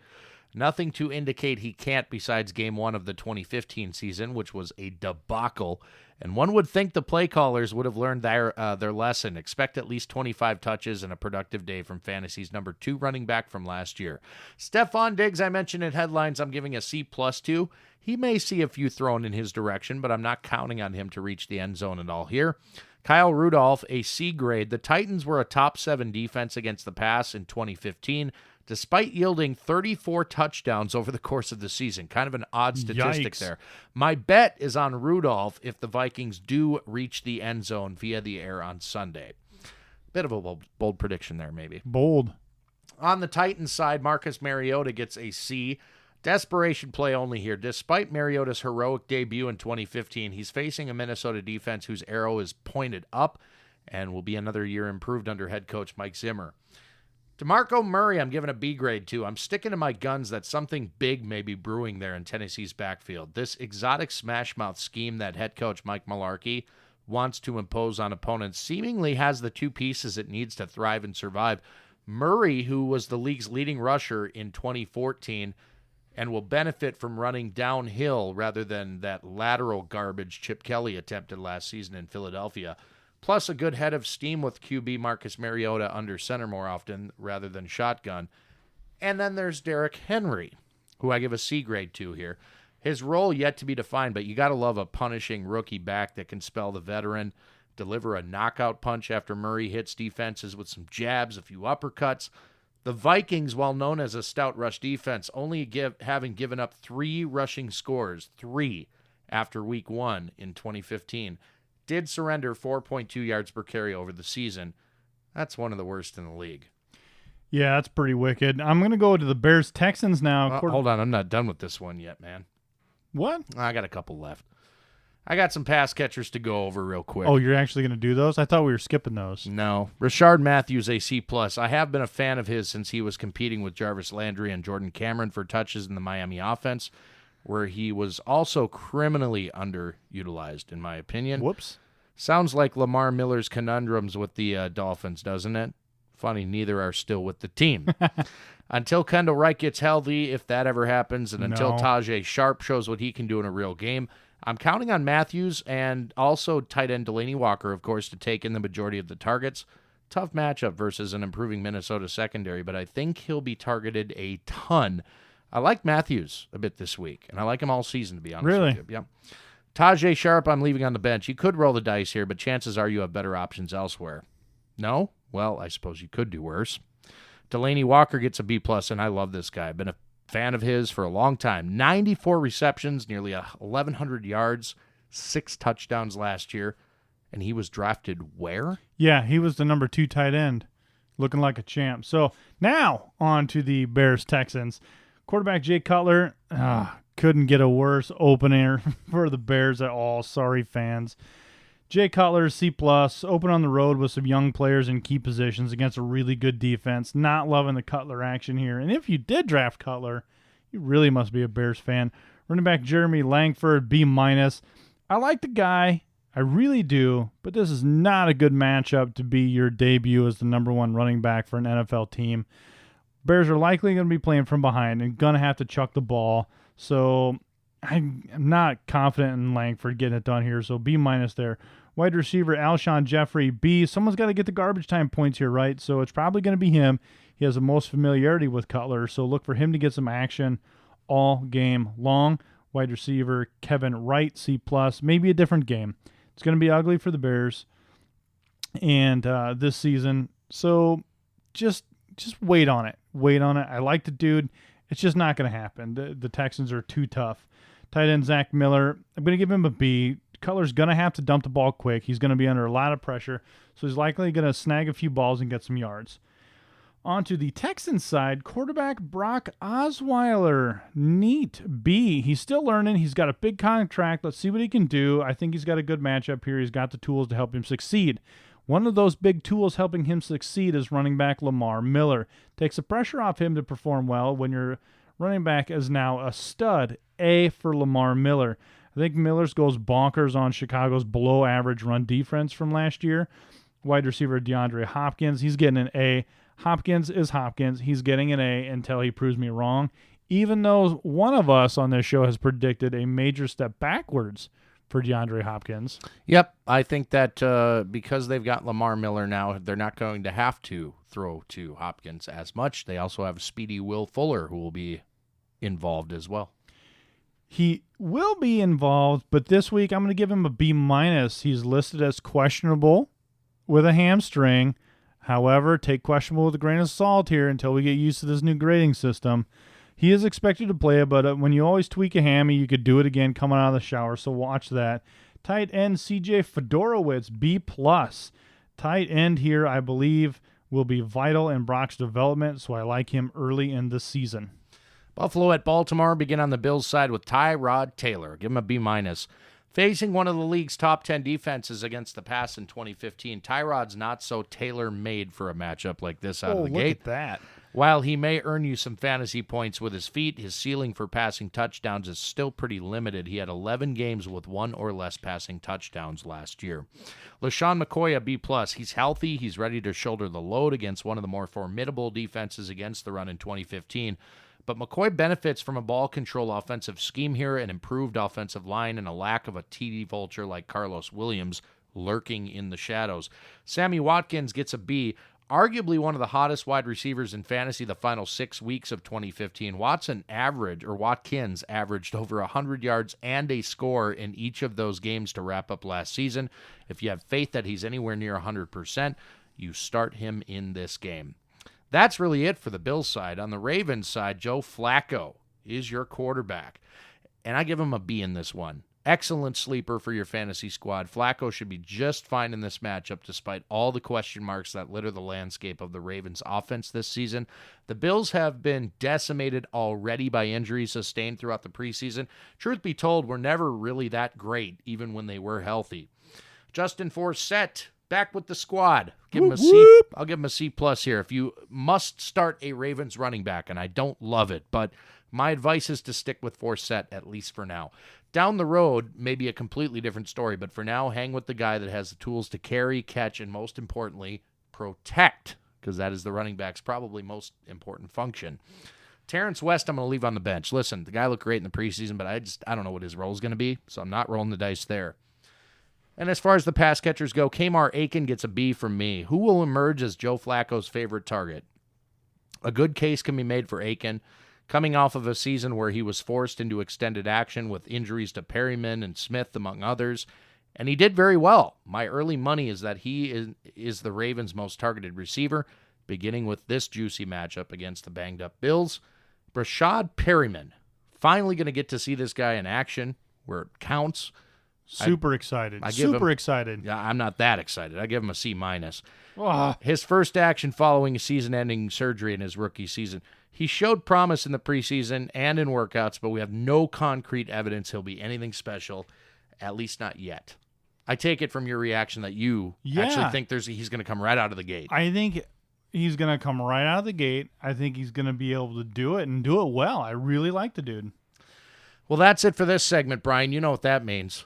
Nothing to indicate he can't besides Game 1 of the 2015 season, which was a debacle. And one would think the play callers would have learned their lesson. Expect at least 25 touches and a productive day from Fantasy's number 2 running back from last year. Stephon Diggs, I mentioned in headlines, I'm giving a C+ to. He may see a few thrown in his direction, but I'm not counting on him to reach the end zone at all here. Kyle Rudolph, a C grade. The Titans were a top 7 defense against the pass in 2015, despite yielding 34 touchdowns over the course of the season. Kind of an odd statistic there. My bet is on Rudolph if the Vikings do reach the end zone via the air on Sunday. Bit of a bold prediction there, maybe. Bold. On the Titans side, Marcus Mariota gets a C. Desperation play only here. Despite Mariota's heroic debut in 2015, he's facing a Minnesota defense whose arrow is pointed up and will be another year improved under head coach Mike Zimmer. DeMarco Murray, I'm giving a B grade too. I'm sticking to my guns that something big may be brewing there in Tennessee's backfield. This exotic smash mouth scheme that head coach Mike Mularkey wants to impose on opponents seemingly has the two pieces it needs to thrive and survive. Murray, who was the league's leading rusher in 2014, and will benefit from running downhill rather than that lateral garbage Chip Kelly attempted last season in Philadelphia. Plus a good head of steam with QB Marcus Mariota under center more often rather than shotgun. And then there's Derrick Henry, who I give a C grade to here. His role yet to be defined, but you got to love a punishing rookie back that can spell the veteran, deliver a knockout punch after Murray hits defenses with some jabs, a few uppercuts. The Vikings, while known as a stout rush defense, only having given up 3 rushing scores, 3 after week 1 in 2015, did surrender 4.2 yards per carry over the season. That's one of the worst in the league. Yeah, that's pretty wicked. I'm going to go to the Bears-Texans now. Hold on, I'm not done with this one yet, man. What? I got a couple left. I got some pass catchers to go over real quick. Oh, you're actually going to do those? I thought we were skipping those. No. Rashard Matthews, a C+. I have been a fan of his since he was competing with Jarvis Landry and Jordan Cameron for touches in the Miami offense, where he was also criminally underutilized, in my opinion. Whoops. Sounds like Lamar Miller's conundrums with the Dolphins, doesn't it? Funny, neither are still with the team. Until Kendall Wright gets healthy, if that ever happens, and until Tajay Sharp shows what he can do in a real game, I'm counting on Matthews and also tight end Delaney Walker, of course, to take in the majority of the targets. Tough matchup versus an improving Minnesota secondary, but I think he'll be targeted a ton. I like Matthews a bit this week, and I like him all season, to be honest with you. Yeah. Tajay Sharp, I'm leaving on the bench. You could roll the dice here, but chances are you have better options elsewhere. No? Well, I suppose you could do worse. Delaney Walker gets a B+, and I love this guy. I've been a fan of his for a long time. 94 receptions, nearly 1,100 yards, 6 touchdowns last year, and he was drafted where? Yeah, he was the number 2 tight end, looking like a champ. So now on to the Bears-Texans. Quarterback Jay Cutler couldn't get a worse opener for the Bears at all. Sorry, fans. Jay Cutler, C+, open on the road with some young players in key positions against a really good defense. Not loving the Cutler action here. And if you did draft Cutler, you really must be a Bears fan. Running back Jeremy Langford, B-. I like the guy. I really do. But this is not a good matchup to be your debut as the number 1 running back for an NFL team. Bears are likely going to be playing from behind and going to have to chuck the ball. So I'm not confident in Langford getting it done here, so B- there. Wide receiver Alshon Jeffrey, B. Someone's got to get the garbage time points here, right? So it's probably going to be him. He has the most familiarity with Cutler, so look for him to get some action all game long. Wide receiver Kevin Wright, C+, maybe a different game. It's going to be ugly for the Bears and this season, so just wait on it. Wait on it. I like the dude. It's just not going to happen. The Texans are too tough. Tight end Zach Miller, I'm going to give him a B. Cutler's going to have to dump the ball quick. He's going to be under a lot of pressure, so he's likely going to snag a few balls and get some yards. On to the Texans side, quarterback Brock Osweiler. Neat. B. He's still learning. He's got a big contract. Let's see what he can do. I think he's got a good matchup here. He's got the tools to help him succeed. One of those big tools helping him succeed is running back Lamar Miller. Takes the pressure off him to perform well when your running back is now a stud. A for Lamar Miller. I think Miller's goes bonkers on Chicago's below-average run defense from last year. Wide receiver DeAndre Hopkins, he's getting an A. Hopkins is Hopkins. He's getting an A until he proves me wrong, even though one of us on this show has predicted a major step backwards for DeAndre Hopkins. Yep, I think that because they've got Lamar Miller now, they're not going to have to throw to Hopkins as much. They also have speedy Will Fuller, who will be involved as well. He will be involved, but this week I'm going to give him a B-. He's listed as questionable with a hamstring. However, take questionable with a grain of salt here until we get used to this new grading system. He is expected to play, but when you always tweak a hammy, you could do it again coming out of the shower, so watch that. Tight end CJ Fedorowicz, B+. Tight end here, I believe, will be vital in Brock's development, so I like him early in the season. Buffalo at Baltimore begin on the Bills side with Tyrod Taylor. Give him a B-. Facing one of the league's top 10 defenses against the pass in 2015, Tyrod's not so tailor-made for a matchup like this out of the gate. Look at that. While he may earn you some fantasy points with his feet, his ceiling for passing touchdowns is still pretty limited. He had 11 games with one or less passing touchdowns last year. LaShawn McCoy, a B+. He's healthy. He's ready to shoulder the load against one of the more formidable defenses against the run in 2015. But McCoy benefits from a ball control offensive scheme here, an improved offensive line, and a lack of a TD vulture like Carlos Williams lurking in the shadows. Sammy Watkins gets a B. Arguably one of the hottest wide receivers in fantasy the final 6 weeks of 2015. Watkins averaged over 100 yards and a score in each of those games to wrap up last season. If you have faith that he's anywhere near 100%, you start him in this game. That's really it for the Bills side. On the Ravens side, Joe Flacco is your quarterback, and I give him a B in this one. Excellent sleeper for your fantasy squad. Flacco should be just fine in this matchup despite all the question marks that litter the landscape of the Ravens' offense this season. The Bills have been decimated already by injuries sustained throughout the preseason. Truth be told, we're never really that great, even when they were healthy. Justin Forsett, back with the squad. Give him a C. I'll give him a C+ here. If you must start a Ravens running back, and I don't love it, but my advice is to stick with Forsett, at least for now. Down the road, maybe a completely different story, but for now, hang with the guy that has the tools to carry, catch, and most importantly, protect, because that is the running back's probably most important function. Terrence West, I'm going to leave on the bench. Listen, the guy looked great in the preseason, but I don't know what his role is going to be, so I'm not rolling the dice there. And as far as the pass catchers go, K'Mar Aiken gets a B from me. Who will emerge as Joe Flacco's favorite target? A good case can be made for Aiken, coming off of a season where he was forced into extended action with injuries to Perryman and Smith, among others, and he did very well. My early money is that he is the Ravens' most targeted receiver, beginning with this juicy matchup against the banged-up Bills. Brashad Perryman, finally going to get to see this guy in action where it counts. Super excited. Yeah, I'm not that excited. I give him a C-. Oh. His first action following a season-ending surgery in his rookie season. He showed promise in the preseason and in workouts, but we have no concrete evidence he'll be anything special, at least not yet. I take it from your reaction that you actually think he's going to come right out of the gate. I think he's going to come right out of the gate. I think he's going to be able to do it and do it well. I really like the dude. Well, that's it for this segment, Brian. You know what that means.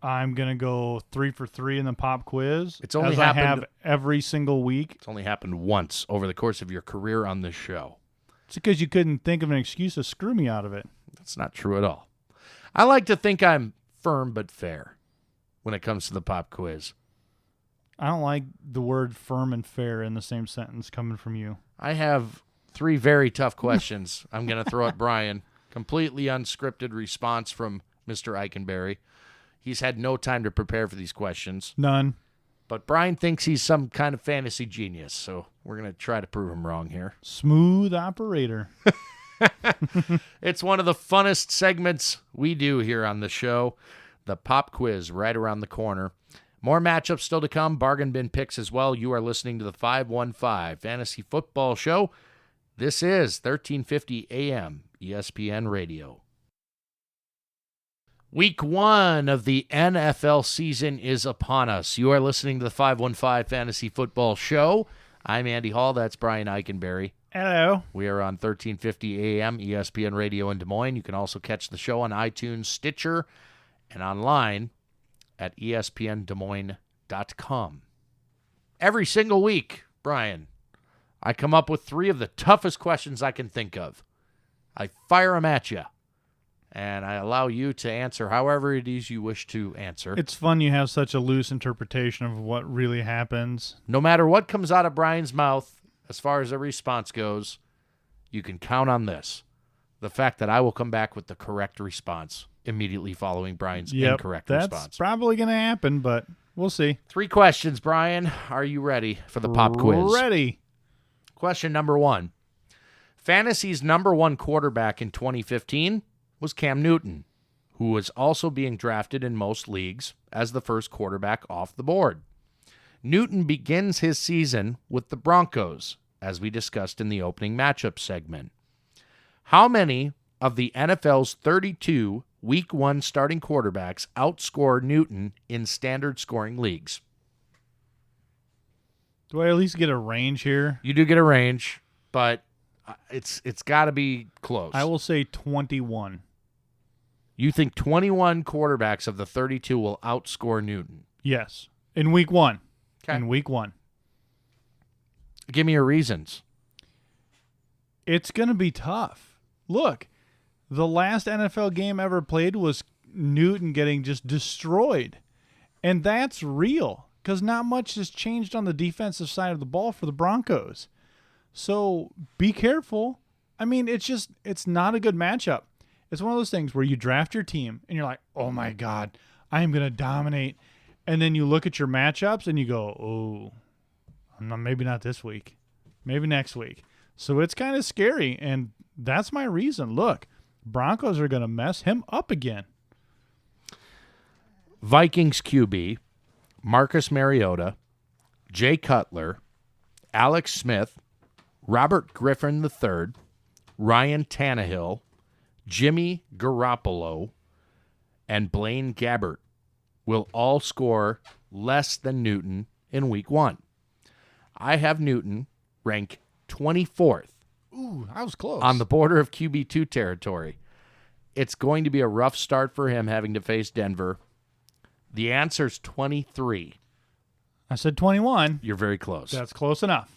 I'm going to go 3 for 3 in the pop quiz. It's only as happened, I have every single week. It's only happened once over the course of your career on this show. It's because you couldn't think of an excuse to screw me out of it. That's not true at all. I like to think I'm firm but fair when it comes to the pop quiz. I don't like the word firm and fair in the same sentence coming from you. I have 3 very tough questions I'm going to throw at Brian. Completely unscripted response from Mr. Eikenberry. He's had no time to prepare for these questions. None. But Brian thinks he's some kind of fantasy genius, so we're going to try to prove him wrong here. Smooth operator. It's one of the funnest segments we do here on the show. The pop quiz right around the corner. More matchups still to come. Bargain bin picks as well. You are listening to the 515 Fantasy Football Show. This is 1350 AM ESPN Radio. Week 1 of the NFL season is upon us. You are listening to the 515 Fantasy Football Show. I'm Andy Hall. That's Brian Eikenberry. Hello. We are on 1350 AM ESPN Radio in Des Moines. You can also catch the show on iTunes, Stitcher, and online at espndesmoines.com. Every single week, Brian, I come up with 3 of the toughest questions I can think of. I fire them at you, and I allow you to answer however it is you wish to answer. It's fun you have such a loose interpretation of what really happens. No matter what comes out of Brian's mouth, as far as a response goes, you can count on this. The fact that I will come back with the correct response immediately following Brian's incorrect response. That's probably going to happen, but we'll see. 3 questions, Brian. Are you ready for the pop quiz? Ready. Question number 1. Fantasy's number 1 quarterback in 2015 was Cam Newton, who was also being drafted in most leagues as the first quarterback off the board. Newton begins his season with the Broncos, as we discussed in the opening matchup segment. How many of the NFL's 32 Week 1 starting quarterbacks outscore Newton in standard scoring leagues? Do I at least get a range here? You do get a range, but it's got to be close. I will say 21. You think 21 quarterbacks of the 32 will outscore Newton? Yes. In week 1. Okay. In week 1. Give me your reasons. It's going to be tough. Look, the last NFL game ever played was Newton getting just destroyed. And that's real because not much has changed on the defensive side of the ball for the Broncos. So be careful. I mean, it's not a good matchup. It's one of those things where you draft your team and you're like, oh my God, I am going to dominate. And then you look at your matchups and you go, oh, maybe not this week, maybe next week. So it's kind of scary. And that's my reason. Look, Broncos are going to mess him up again. Vikings QB, Marcus Mariota, Jay Cutler, Alex Smith, Robert Griffin III, Ryan Tannehill, Jimmy Garoppolo, and Blaine Gabbert will all score less than Newton in week 1. I have Newton rank 24th. Ooh, I was close. On the border of QB2 territory. It's going to be a rough start for him having to face Denver. The answer's 23. I said 21. You're very close. That's close enough.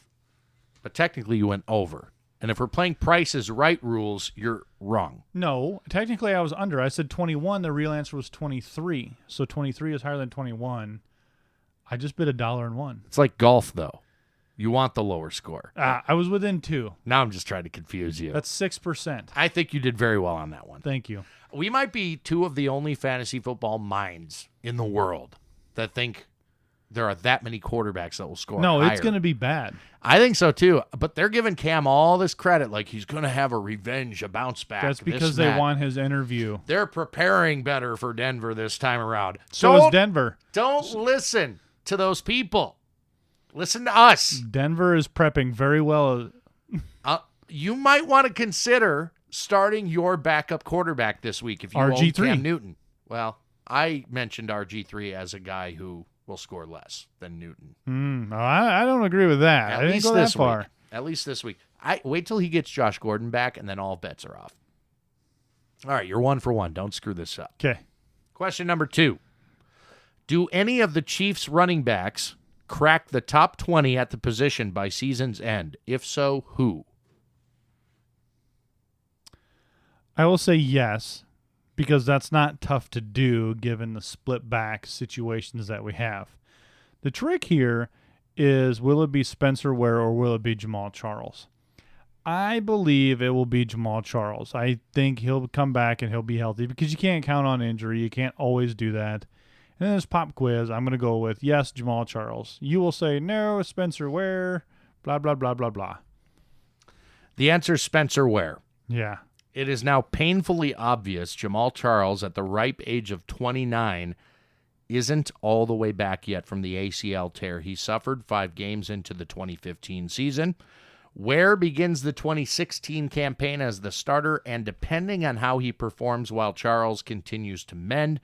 But technically you went over. And if we're playing Price is Right rules, you're wrong. No, technically I was under. I said 21. The real answer was 23. So 23 is higher than 21. I just bid $1.01. It's like golf, though. You want the lower score. I was within 2. Now I'm just trying to confuse you. That's 6%. I think you did very well on that one. Thank you. We might be 2 of the only fantasy football minds in the world that think there are that many quarterbacks that will score No, higher. it's going to be bad. I think so, too. But they're giving Cam all this credit like he's going to have a revenge, a bounce back. That's because this and they that. want his interview. They're preparing better for Denver this time around. So is Denver. Don't listen to those people. Listen to us. Denver is prepping very well. You might want to consider starting your backup quarterback this week if you own RG3. Cam Newton. Well, I mentioned RG3 as a guy who will score less than Newton. No, I don't agree with that. I didn't go that far. Week. At least this week. Wait till he gets Josh Gordon back, and then all bets are off. All right, you're 1 for 1. Don't screw this up. Okay. Question number 2. Do any of the Chiefs running backs crack the top 20 at the position by season's end? If so, who? I will say yes, because that's not tough to do given the split back situations that we have. The trick here is, will it be Spencer Ware or will it be Jamal Charles? I believe it will be Jamal Charles. I think he'll come back and he'll be healthy because you can't count on injury. You can't always do that. And then this pop quiz, I'm going to go with yes, Jamal Charles. You will say no, Spencer Ware, blah, blah, blah, blah, blah. The answer is Spencer Ware. Yeah. It is now painfully obvious Jamal Charles, at the ripe age of 29, isn't all the way back yet from the ACL tear he suffered 5 games into the 2015 season. Ware begins the 2016 campaign as the starter, and depending on how he performs while Charles continues to mend,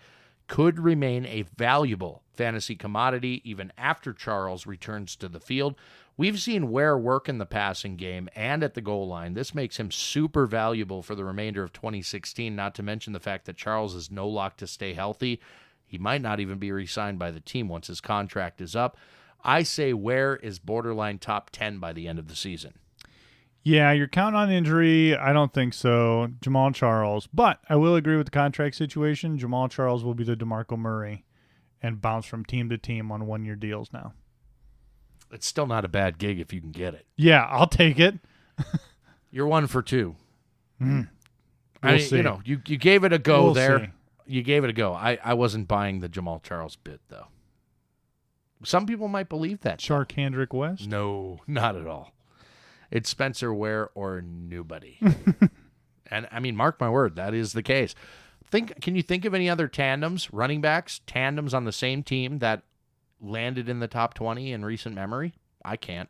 could remain a valuable fantasy commodity even after Charles returns to the field. We've seen Ware work in the passing game and at the goal line. This makes him super valuable for the remainder of 2016, not to mention the fact that Charles is no lock to stay healthy. He might not even be re-signed by the team once his contract is up. I say Ware is borderline top 10 by the end of the season. Yeah, you're counting on injury. I don't think so. Jamal Charles. But I will agree with the contract situation. Jamal Charles will be the DeMarco Murray and bounce from team to team on 1-year deals now. It's still not a bad gig if you can get it. Yeah, I'll take it. You're 1 for 2. We'll see. You know, you gave it a go there. See. You gave it a go. I wasn't buying the Jamal Charles bit, though. Some people might believe that. Shark Handrick West? No, not at all. It's Spencer Ware or nobody. And, I mean, mark my word, that is the case. Can you think of any other tandems, running backs, tandems on the same team that landed in the top 20 in recent memory? I can't.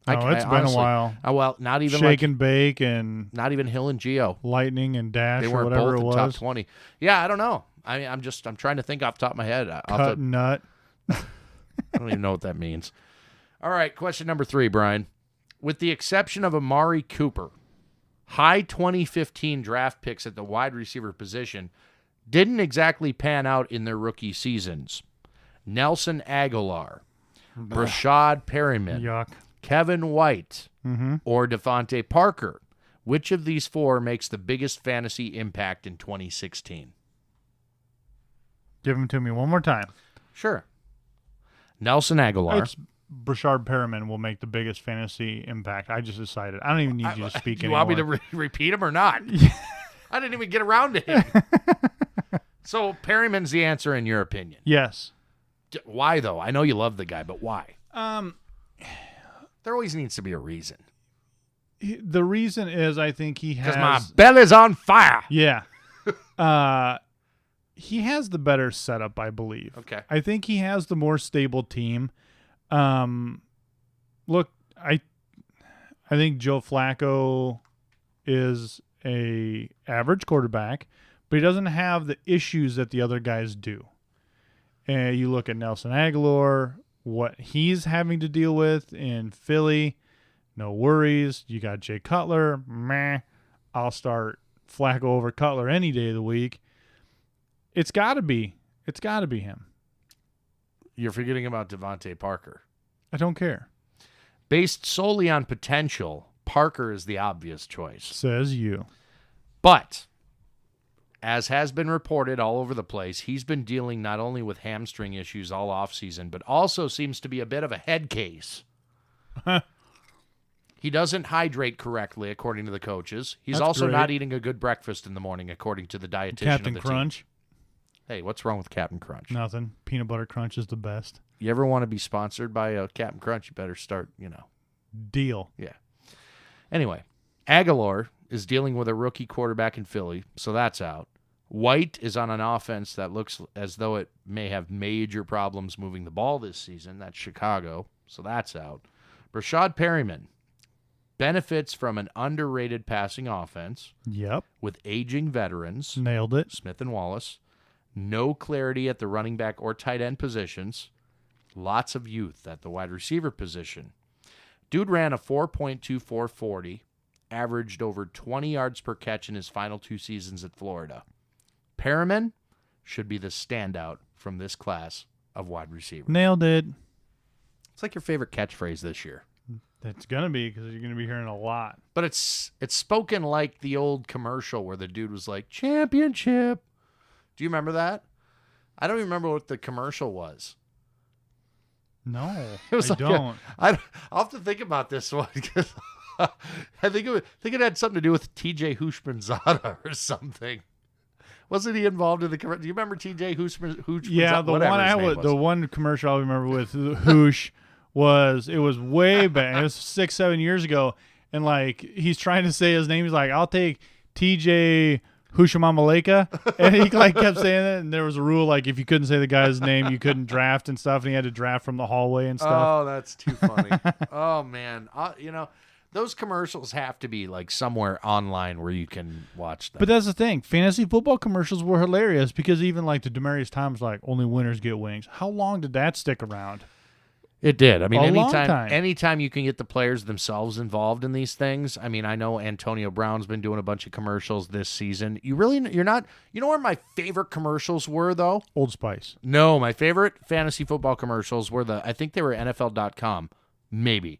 No, it's been honestly, a while. Well, not even Shake and Bake and not even Hill and Geo. Lightning and Dash They or weren't whatever both it in was. top 20. Yeah, I don't know. I mean, I'm trying to think off the top of my head. Cut Nut. I don't even know what that means. All right, question number 3, Brian. With the exception of Amari Cooper, high 2015 draft picks at the wide receiver position didn't exactly pan out in their rookie seasons. Nelson Aguilar, Brashad Perryman, Yuck. Kevin White, or Devontae Parker. Which of these 4 makes the biggest fantasy impact in 2016? Give them to me one more time. Sure. Nelson Aguilar. It's Brashard Perriman will make the biggest fantasy impact. I just decided. I don't even need you to speak Do you anymore. want me to repeat him or not? I didn't even get around to him. So Perryman's the answer in your opinion. Yes. Why, though? I know you love the guy, but why? There always needs to be a reason. The reason is I think he has... Because my belly's on fire. Yeah. He has the better setup, I believe. Okay. I think he has the more stable team. Look, I think Joe Flacco is a average quarterback, but he doesn't have the issues that the other guys do. And you look at Nelson Aguilar, what he's having to deal with in Philly, no worries. You got Jay Cutler, meh. I'll start Flacco over Cutler any day of the week. It's got to be him. You're forgetting about Devontae Parker. I don't care. Based solely on potential, Parker is the obvious choice. Says you. But, as has been reported all over the place, he's been dealing not only with hamstring issues all offseason, but also seems to be a bit of a head case. He doesn't hydrate correctly, according to the coaches. He's That's also great. not eating a good breakfast in the morning, according to the dietitian Captain of the Crunch. team. Hey, what's wrong with Captain Crunch? Nothing. Peanut Butter Crunch is the best. You ever want to be sponsored by Captain Crunch, you better start, Deal. Yeah. Anyway, Aguilar is dealing with a rookie quarterback in Philly, so that's out. White is on an offense that looks as though it may have major problems moving the ball this season. That's Chicago, so that's out. Brashad Perryman benefits from an underrated passing offense Yep. with aging veterans, Nailed it. Smith and Wallace, no clarity at the running back or tight end positions, lots of youth at the wide receiver position. Dude ran a 4.24 40, averaged over 20 yards per catch in his final 2 seasons at Florida. Perriman should be the standout from this class of wide receivers. Nailed it. It's like your favorite catchphrase this year. It's going to be because you're going to be hearing a lot. But it's spoken like the old commercial where the dude was like, championship. Do you remember that? I don't even remember what the commercial was. No, It was I like don't. I'll have to think about this one because I think it had something to do with TJ Hushmanzada or something. Wasn't he involved in the commercial? Do you remember TJ Hushmanzada? Yeah, the one commercial I remember with Hoosh was way back. It was 6-7 years ago, and like he's trying to say his name. He's like, "I'll take TJ Hushamamaleka," and he like kept saying it. And there was a rule like if you couldn't say the guy's name, you couldn't draft and stuff. And he had to draft from the hallway and stuff. Oh, that's too funny. Oh man, those commercials have to be like somewhere online where you can watch them. But that's the thing. Fantasy football commercials were hilarious because even like the Demaryius Thomas, like only winners get wings. How long did that stick around? It did. I mean, long time. anytime you can get the players themselves involved in these things. I mean, I know Antonio Brown's been doing a bunch of commercials this season. You're not. You know where my favorite commercials were though? Old Spice. No, my favorite fantasy football commercials were I think they were NFL.com, maybe.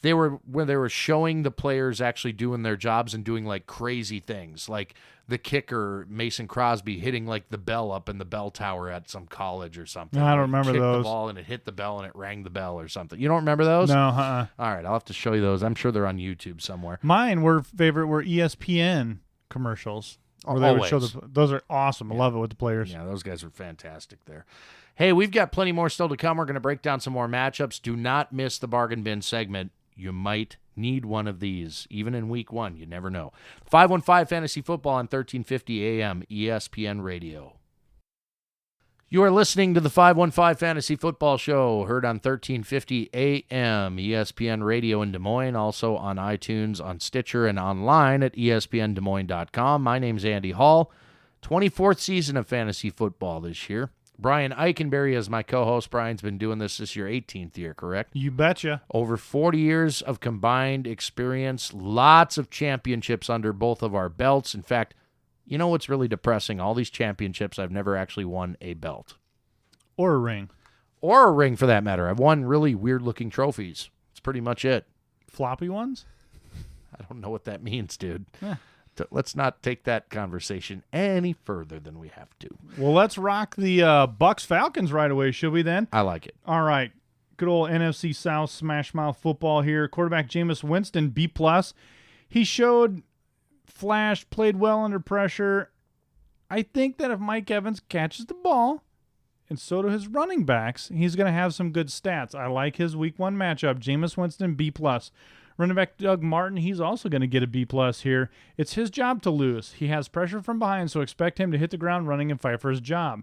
They were where they were showing the players actually doing their jobs and doing like crazy things, like the kicker Mason Crosby hitting like the bell up in the bell tower at some college or something. I don't remember kicked those. The ball and it hit the bell and it rang the bell or something. You don't remember those? No. All right, I'll have to show you those. I'm sure they're on YouTube somewhere. Mine were ESPN commercials. Where they would show those are awesome. I love it with the players. Yeah, those guys are fantastic there. Hey, we've got plenty more still to come. We're going to break down some more matchups. Do not miss the bargain bin segment. You might need one of these, even in week one. You never know. 515 Fantasy Football on 1350 AM ESPN Radio. You are listening to the 515 Fantasy Football Show, heard on 1350 AM ESPN Radio in Des Moines, also on iTunes, on Stitcher, and online at espndesmoines.com. My name's Andy Hall. 24th season of fantasy football this year. Brian Eikenberry is my co-host. Brian's been doing this year, 18th year, correct? You betcha. Over 40 years of combined experience, lots of championships under both of our belts. In fact, you know what's really depressing? All these championships, I've never actually won a belt. Or a ring. Or a ring, for that matter. I've won really weird-looking trophies. That's pretty much it. Floppy ones? I don't know what that means, dude. Eh. Let's not take that conversation any further than we have to. Well, let's rock the Bucks-Falcons right away, should we then? I like it. All right. Good old NFC South smash mouth football here. Quarterback Jameis Winston, B+. He showed flash, played well under pressure. I think that if Mike Evans catches the ball, and so do his running backs, he's going to have some good stats. I like his week one matchup. Jameis Winston, B+. Running back Doug Martin, he's also going to get a B+ here. It's his job to lose. He has pressure from behind, so expect him to hit the ground running and fight for his job.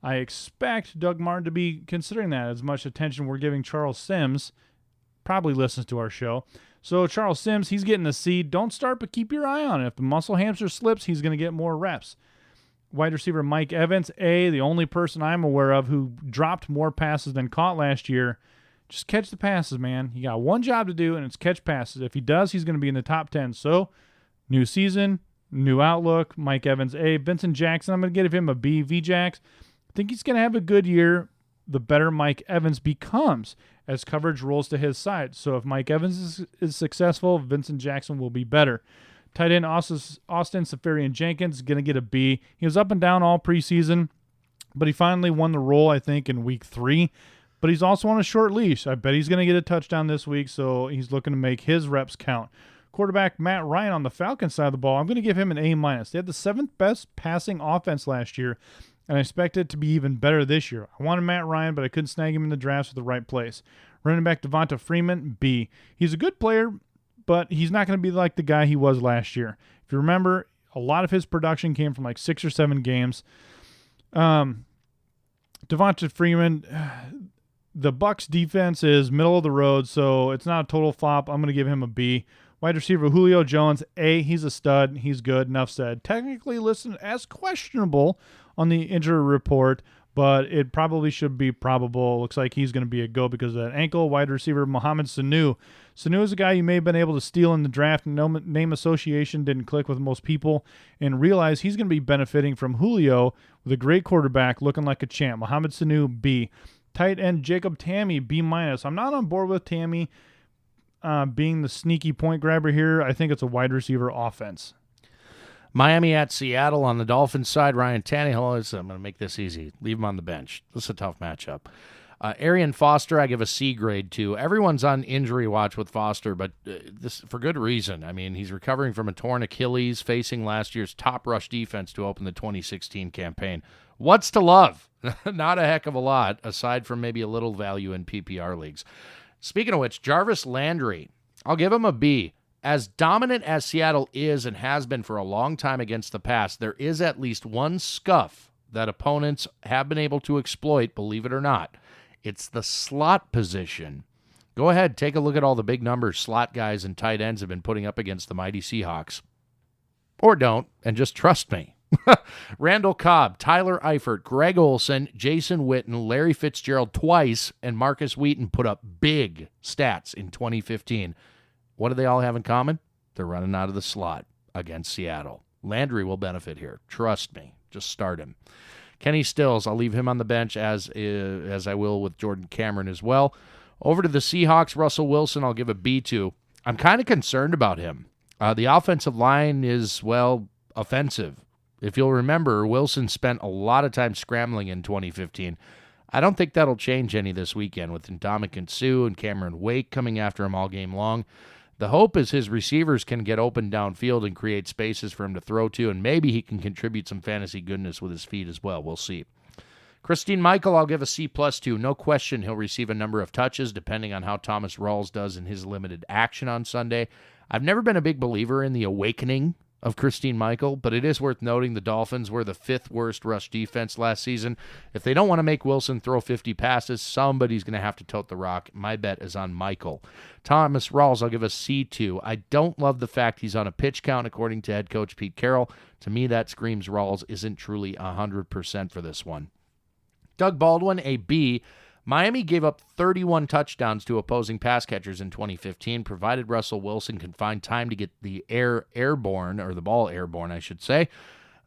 I expect Doug Martin to be considering that as much attention we're giving Charles Sims. Probably listens to our show. So Charles Sims, he's getting the seed. Don't start, but keep your eye on it. If the muscle hamster slips, he's going to get more reps. Wide receiver Mike Evans, the only person I'm aware of who dropped more passes than caught last year. Just catch the passes, man. You got one job to do, and it's catch passes. If he does, he's going to be in the top 10. So, new season, new outlook. Mike Evans, A. Vincent Jackson, I'm going to give him a B. V-Jax, I think he's going to have a good year the better Mike Evans becomes as coverage rolls to his side. So, if Mike Evans is successful, Vincent Jackson will be better. Tight end Austin Seferian-Jenkins is going to get a B. He was up and down all preseason, but he finally won the role, I think, in week 3. But he's also on a short leash. I bet he's going to get a touchdown this week, so he's looking to make his reps count. Quarterback Matt Ryan on the Falcons side of the ball, I'm going to give him an A-. They had the 7th best passing offense last year, and I expect it to be even better this year. I wanted Matt Ryan, but I couldn't snag him in the drafts at the right place. Running back Devonta Freeman, B. He's a good player, but he's not going to be like the guy he was last year. If you remember, a lot of his production came from like 6 or 7 games. Devonta Freeman, the Bucs defense is middle of the road, so it's not a total flop. I'm going to give him a B. Wide receiver Julio Jones, A. He's a stud. He's good. Enough said. Technically listed as questionable on the injury report, but it probably should be probable. Looks like he's going to be a go because of that ankle. Wide receiver Mohamed Sanu. Sanu is a guy you may have been able to steal in the draft. Name association didn't click with most people, and realize he's going to be benefiting from Julio with a great quarterback looking like a champ. Mohamed Sanu, B. Tight end Jacob Tamme, B-. I'm not on board with Tamme. being the sneaky point grabber here, I think it's a wide receiver offense. Miami at Seattle on the Dolphins side. Ryan Tannehill is, I'm going to make this easy. Leave him on the bench. This is a tough matchup. Arian Foster, I give a C grade to. Everyone's on injury watch with Foster, but this for good reason. I mean, he's recovering from a torn Achilles, facing last year's top rush defense to open the 2016 campaign. What's to love? Not a heck of a lot, aside from maybe a little value in PPR leagues. Speaking of which, Jarvis Landry, I'll give him a B. As dominant as Seattle is and has been for a long time against the pass, there is at least one scuff that opponents have been able to exploit, believe it or not. It's the slot position. Go ahead, take a look at all the big numbers slot guys and tight ends have been putting up against the mighty Seahawks. Or don't, and just trust me. Randall Cobb, Tyler Eifert, Greg Olsen, Jason Witten, Larry Fitzgerald twice, and Marcus Wheaton put up big stats in 2015. What do they all have in common? They're running out of the slot against Seattle. Landry will benefit here. Trust me. Just start him. Kenny Stills, I'll leave him on the bench as I will with Jordan Cameron as well. Over to the Seahawks, Russell Wilson, I'll give a B to. I'm kind of concerned about him. The offensive line is, well, offensive. If you'll remember, Wilson spent a lot of time scrambling in 2015. I don't think that'll change any this weekend with Ndamukong Suh and Cameron Wake coming after him all game long. The hope is his receivers can get open downfield and create spaces for him to throw to, and maybe he can contribute some fantasy goodness with his feet as well. We'll see. Christine Michael, I'll give a C+ to. No question he'll receive a number of touches depending on how Thomas Rawls does in his limited action on Sunday. I've never been a big believer in the awakening of Christine Michael, but it is worth noting the Dolphins were the 5th worst rush defense last season. If they don't want to make Wilson throw 50 passes, somebody's going to have to tote the rock. My bet is on Michael. Thomas Rawls, I'll give a C to. I don't love the fact he's on a pitch count, according to head coach Pete Carroll. To me, that screams Rawls isn't truly 100% for this one. Doug Baldwin, a B. Miami gave up 31 touchdowns to opposing pass catchers in 2015, provided Russell Wilson can find time to get the ball airborne, I should say.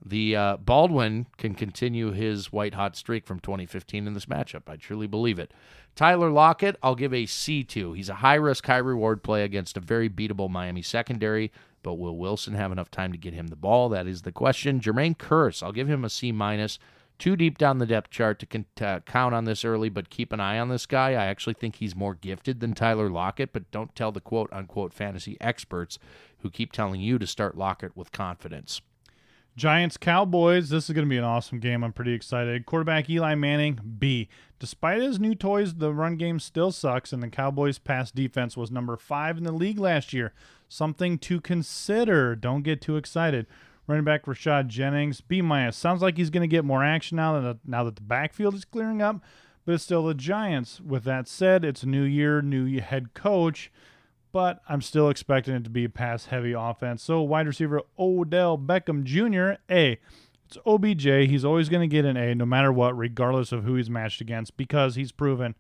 The Baldwin can continue his white-hot streak from 2015 in this matchup. I truly believe it. Tyler Lockett, I'll give a C to. He's a high-risk, high-reward play against a very beatable Miami secondary, but will Wilson have enough time to get him the ball? That is the question. Jermaine Kearse, I'll give him a C-. Too deep down the depth chart to count on this early, but keep an eye on this guy. I actually think he's more gifted than Tyler Lockett, but don't tell the quote-unquote fantasy experts who keep telling you to start Lockett with confidence. Giants-Cowboys, this is going to be an awesome game. I'm pretty excited. Quarterback Eli Manning, B. Despite his new toys, the run game still sucks, and the Cowboys' pass defense was number 5 in the league last year. Something to consider. Don't get too excited. Running back Rashad Jennings, B-. Sounds like he's going to get more action now that the backfield is clearing up, but it's still the Giants. With that said, it's a new year, new head coach, but I'm still expecting it to be a pass-heavy offense. So wide receiver Odell Beckham Jr., A. It's OBJ. He's always going to get an A no matter what, regardless of who he's matched against, because he's proven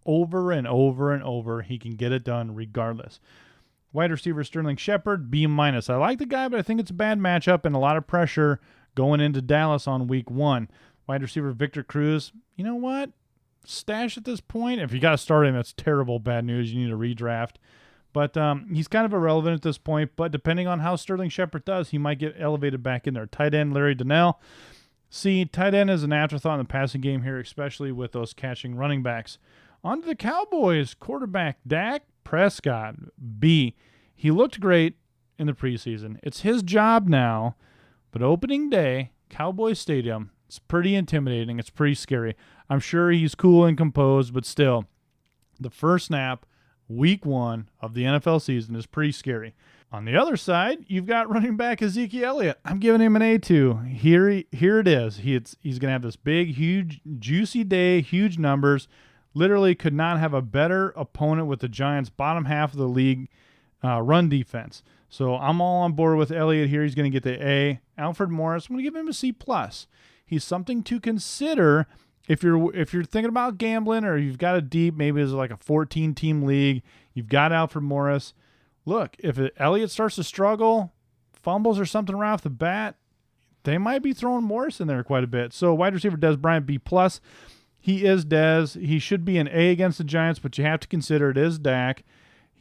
over and over and over he can get it done regardless. Wide receiver Sterling Shepard, B-. I like the guy, but I think it's a bad matchup and a lot of pressure going into Dallas on week 1. Wide receiver Victor Cruz, you know what? Stash at this point. If you got to start him, that's terrible bad news. You need a redraft. But he's kind of irrelevant at this point, but depending on how Sterling Shepard does, he might get elevated back in there. Tight end Larry Donnell. C, tight end is an afterthought in the passing game here, especially with those catching running backs. On to the Cowboys. Quarterback Dak Prescott, B. He looked great in the preseason. It's his job now, but opening day, Cowboys Stadium, it's pretty intimidating. It's pretty scary. I'm sure he's cool and composed, but still, the first snap, week 1 of the NFL season is pretty scary. On the other side, you've got running back Ezekiel Elliott. I'm giving him an A2. Here it is. He's going to have this big, huge, juicy day, huge numbers. Literally could not have a better opponent with the Giants' bottom half of the league run defense. So I'm all on board with Elliott here. He's going to get the A. Alfred Morris, I'm going to give him a C+. He's something to consider if you're thinking about gambling or you've got a deep, maybe it's like a 14-team league, you've got Alfred Morris. Look, if Elliott starts to struggle, fumbles or something right off the bat, they might be throwing Morris in there quite a bit. So wide receiver Dez Bryant, B+. He is Dez. He should be an A against the Giants, but you have to consider it is Dak.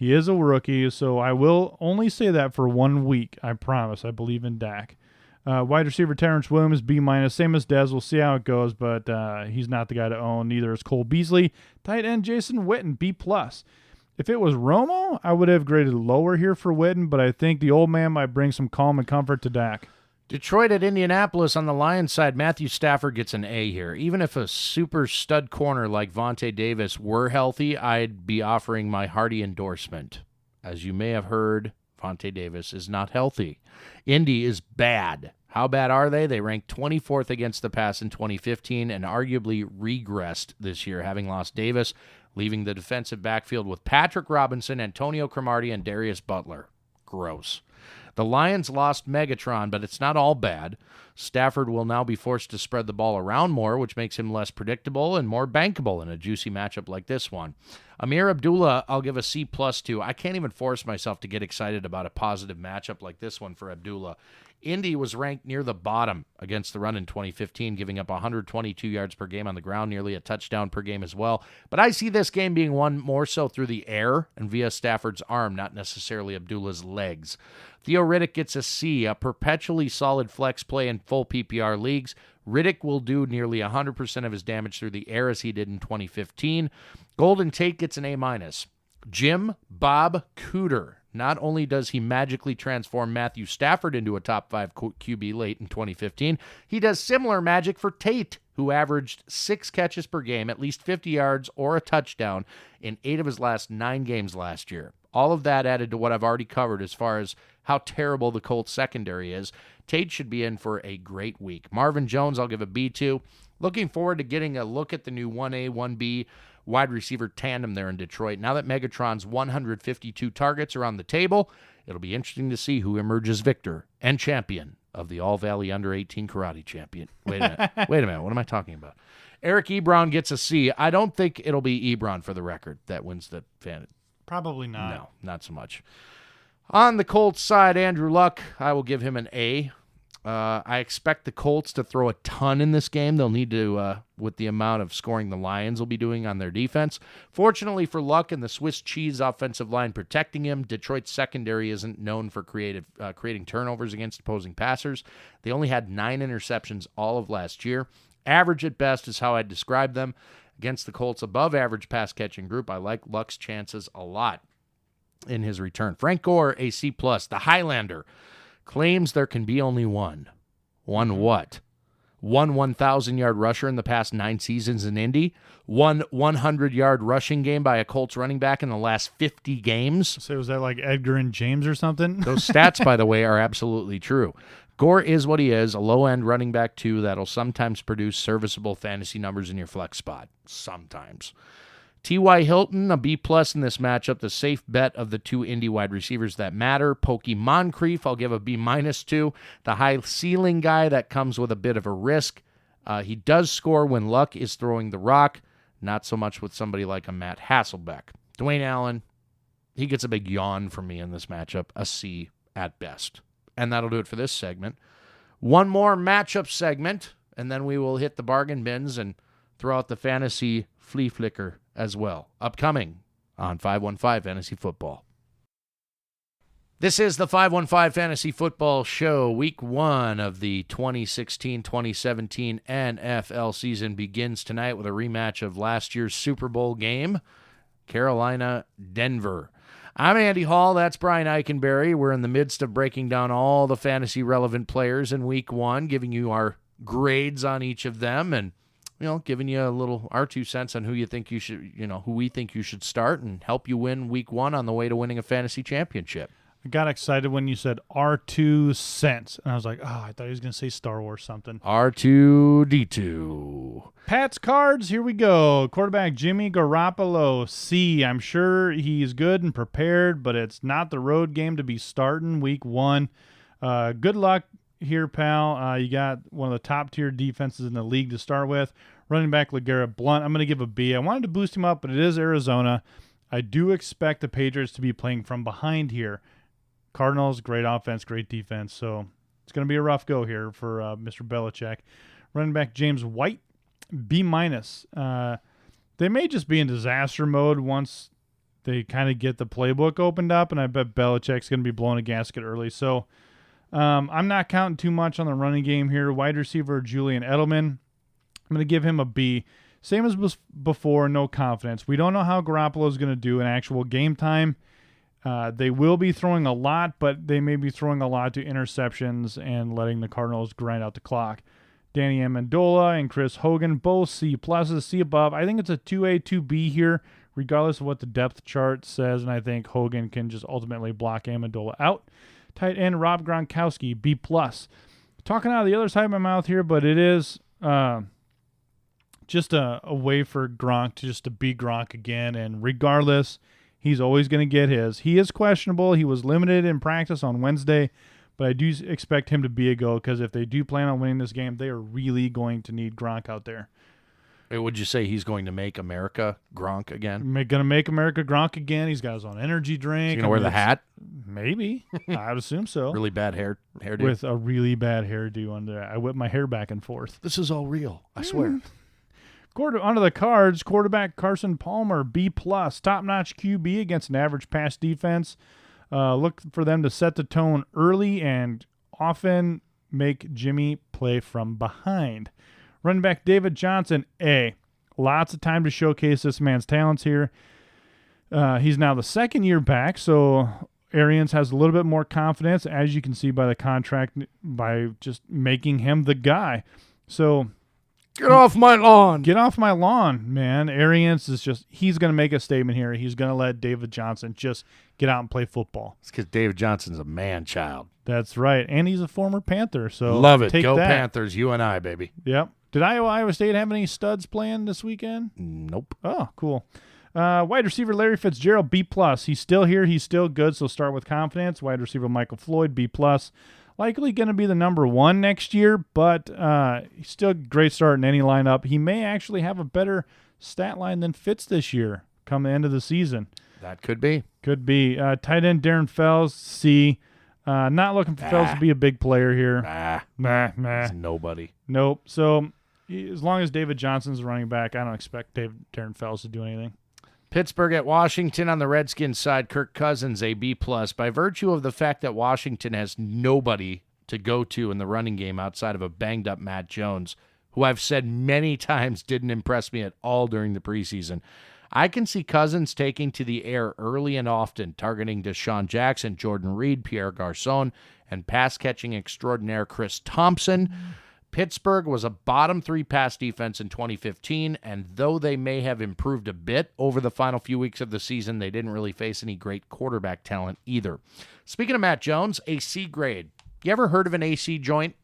He is a rookie, so I will only say that for 1 week. I promise. I believe in Dak. Wide receiver Terrence Williams, B-. Same as Dez. We'll see how it goes, but he's not the guy to own. Neither is Cole Beasley. Tight end Jason Witten, B+. If it was Romo, I would have graded lower here for Witten, but I think the old man might bring some calm and comfort to Dak. Detroit at Indianapolis on the Lions side. Matthew Stafford gets an A here. Even if a super stud corner like Vontae Davis were healthy, I'd be offering my hearty endorsement. As you may have heard, Vontae Davis is not healthy. Indy is bad. How bad are they? They ranked 24th against the pass in 2015 and arguably regressed this year, having lost Davis, leaving the defensive backfield with Patrick Robinson, Antonio Cromartie, and Darius Butler. Gross. The Lions lost Megatron, but it's not all bad. Stafford will now be forced to spread the ball around more, which makes him less predictable and more bankable in a juicy matchup like this one. Amir Abdullah, I'll give a C+ to. I can't even force myself to get excited about a positive matchup like this one for Abdullah. Indy was ranked near the bottom against the run in 2015, giving up 122 yards per game on the ground, nearly a touchdown per game as well. But I see this game being won more so through the air and via Stafford's arm, not necessarily Abdullah's legs. Theo Riddick gets a C, a perpetually solid flex play in full PPR leagues. Riddick will do nearly 100% of his damage through the air as he did in 2015. Golden Tate gets an A-. Jim Bob Cooter. Not only does he magically transform Matthew Stafford into a top 5 QB late in 2015, he does similar magic for Tate, who averaged 6 catches per game, at least 50 yards or a touchdown in 8 of his last 9 games last year. All of that added to what I've already covered as far as how terrible the Colts secondary is. Tate should be in for a great week. Marvin Jones, I'll give a B to. Looking forward to getting a look at the new 1A, 1B wide receiver tandem there in Detroit. Now that Megatron's 152 targets are on the table, it'll be interesting to see who emerges victor and champion of the All-Valley Under-18 Karate Champion. Wait a minute. What am I talking about? Eric Ebron gets a C. I don't think it'll be Ebron for the record that wins the fan. Probably not. No, not so much. On the Colts side, Andrew Luck, I will give him an A. I expect the Colts to throw a ton in this game. They'll need to, with the amount of scoring the Lions will be doing on their defense. Fortunately for Luck and the Swiss cheese offensive line protecting him, Detroit's secondary isn't known for creating turnovers against opposing passers. They only had 9 interceptions all of last year. Average at best is how I'd describe them. Against the Colts' above-average pass-catching group, I like Luck's chances a lot in his return. Frank Gore, a C+. The Highlander claims there can be only one. One what? One 1,000-yard rusher in the past 9 seasons in Indy? One 100-yard rushing game by a Colts running back in the last 50 games? So was that like Edgar and James or something? Those stats, by the way, are absolutely true. Gore is what he is, a low-end running back, too, that'll sometimes produce serviceable fantasy numbers in your flex spot. Sometimes. T.Y. Hilton, a B+ in this matchup, the safe bet of the 2 Indy wide receivers that matter. Pokey Moncrief, I'll give a B- to. The high-ceiling guy that comes with a bit of a risk. He does score when Luck is throwing the rock, not so much with somebody like a Matt Hasselbeck. Dwayne Allen, he gets a big yawn from me in this matchup, a C at best. And that'll do it for this segment. One more matchup segment, and then we will hit the bargain bins and throw out the fantasy Flea Flicker as well. Upcoming on 515 Fantasy Football. This is the 515 Fantasy Football Show. Week 1 of the 2016-2017 NFL season begins tonight with a rematch of last year's Super Bowl game, Carolina-Denver. I'm Andy Hall. That's Brian Eikenberry. We're in the midst of breaking down all the fantasy-relevant players in Week 1, giving you our grades on each of them and giving you a little our 2 cents on who you think you should, who we think you should start and help you win Week 1 on the way to winning a fantasy championship. I got excited when you said R2 cents, and I was like, I thought he was going to say Star Wars something. R2-D2. Pat's cards, here we go. Quarterback Jimmy Garoppolo, C. I'm sure he's good and prepared, but it's not the road game to be starting Week 1. Good luck here, pal. You got one of the top-tier defenses in the league to start with. Running back LeGarrette Blount, I'm going to give a B. I wanted to boost him up, but it is Arizona. I do expect the Patriots to be playing from behind here. Cardinals, great offense, great defense. So it's going to be a rough go here for Mr. Belichick. Running back James White, B-. They may just be in disaster mode once they kind of get the playbook opened up, and I bet Belichick's going to be blowing a gasket early. So I'm not counting too much on the running game here. Wide receiver Julian Edelman, I'm going to give him a B. Same as before, no confidence. We don't know how Garoppolo is going to do in actual game time. They will be throwing a lot, but they may be throwing a lot to interceptions and letting the Cardinals grind out the clock. Danny Amendola and Chris Hogan, both C+, C above. I think it's a 2A, 2B here, regardless of what the depth chart says, and I think Hogan can just ultimately block Amendola out. Tight end Rob Gronkowski, B+. Talking out of the other side of my mouth here, but it is just a way for Gronk to be Gronk again, and regardless, he's always going to get his. He is questionable. He was limited in practice on Wednesday, but I do expect him to be a go because if they do plan on winning this game, they are really going to need Gronk out there. Would you say he's going to make America Gronk again? Going to make America Gronk again. He's got his own energy drink. He's going to wear the hat? Maybe. I would assume so. Really bad hairdo? With a really bad hairdo under that. I whip my hair back and forth. This is all real. I swear. Onto the Cards, quarterback Carson Palmer, B+, top-notch QB against an average pass defense. Look for them to set the tone early and often make Jimmy play from behind. Running back David Johnson, A. Lots of time to showcase this man's talents here. He's now the second year back, so Arians has a little bit more confidence, as you can see by the contract, by just making him the guy. So get off my lawn. Get off my lawn, man. Arians is he's going to make a statement here. He's going to let David Johnson just get out and play football. It's because David Johnson's a man-child. That's right. And he's a former Panther. So love it. Take Go that. Panthers, you and I, baby. Yep. Did Iowa State have any studs playing this weekend? Nope. Oh, cool. Wide receiver Larry Fitzgerald, B+. He's still here. He's still good, so start with confidence. Wide receiver Michael Floyd, B+. Likely going to be the number 1 next year, but he's still a great start in any lineup. He may actually have a better stat line than Fitz this year come the end of the season. That could be. Could be. Tight end Darren Fells, C. Not looking for Fells to be a big player here. Nah. He's nobody. Nope. So as long as David Johnson's running back, I don't expect Darren Fells to do anything. Pittsburgh at Washington on the Redskins side. Kirk Cousins, a B+. By virtue of the fact that Washington has nobody to go to in the running game outside of a banged-up Matt Jones, who I've said many times didn't impress me at all during the preseason, I can see Cousins taking to the air early and often, targeting Deshaun Jackson, Jordan Reed, Pierre Garçon, and pass-catching extraordinaire Chris Thompson. Pittsburgh was a bottom 3 pass defense in 2015, and though they may have improved a bit over the final few weeks of the season, they didn't really face any great quarterback talent either. Speaking of Matt Jones, a C grade. You ever heard of an AC joint?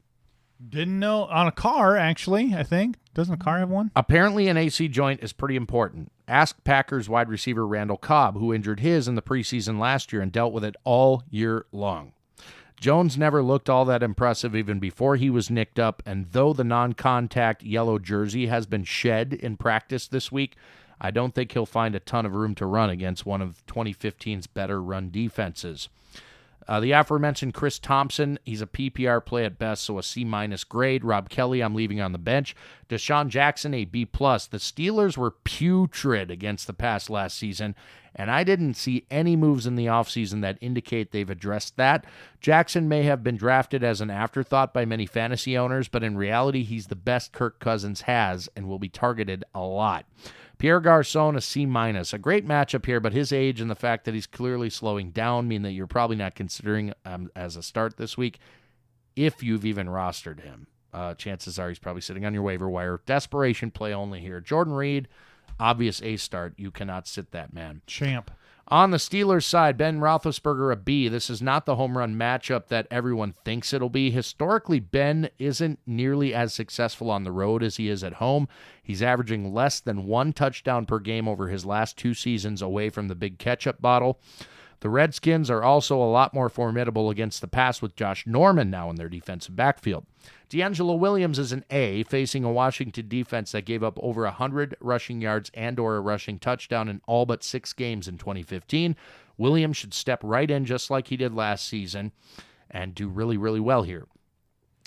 Didn't know. On a car, actually, I think. Doesn't a car have one? Apparently an AC joint is pretty important. Ask Packers wide receiver Randall Cobb, who injured his in the preseason last year and dealt with it all year long. Jones never looked all that impressive even before he was nicked up, and though the non-contact yellow jersey has been shed in practice this week, I don't think he'll find a ton of room to run against one of 2015's better run defenses. The aforementioned Chris Thompson, he's a PPR play at best, so a C- grade. Rob Kelly, I'm leaving on the bench. Deshaun Jackson, a B+. The Steelers were putrid against the pass last season, and I didn't see any moves in the offseason that indicate they've addressed that. Jackson may have been drafted as an afterthought by many fantasy owners, but in reality, he's the best Kirk Cousins has and will be targeted a lot. Pierre Garçon, a C-. A great matchup here, but his age and the fact that he's clearly slowing down mean that you're probably not considering as a start this week if you've even rostered him. Chances are he's probably sitting on your waiver wire. Desperation play only here. Jordan Reed, obvious A start. You cannot sit that man. Champ. On the Steelers side, Ben Roethlisberger, a B. This is not the home run matchup that everyone thinks it'll be. Historically, Ben isn't nearly as successful on the road as he is at home. He's averaging less than 1 touchdown per game over his last 2 seasons away from the big ketchup bottle. The Redskins are also a lot more formidable against the pass with Josh Norman now in their defensive backfield. D'Angelo Williams is an A, facing a Washington defense that gave up over 100 rushing yards and/or a rushing touchdown in all but 6 games in 2015. Williams should step right in just like he did last season and do really, really well here.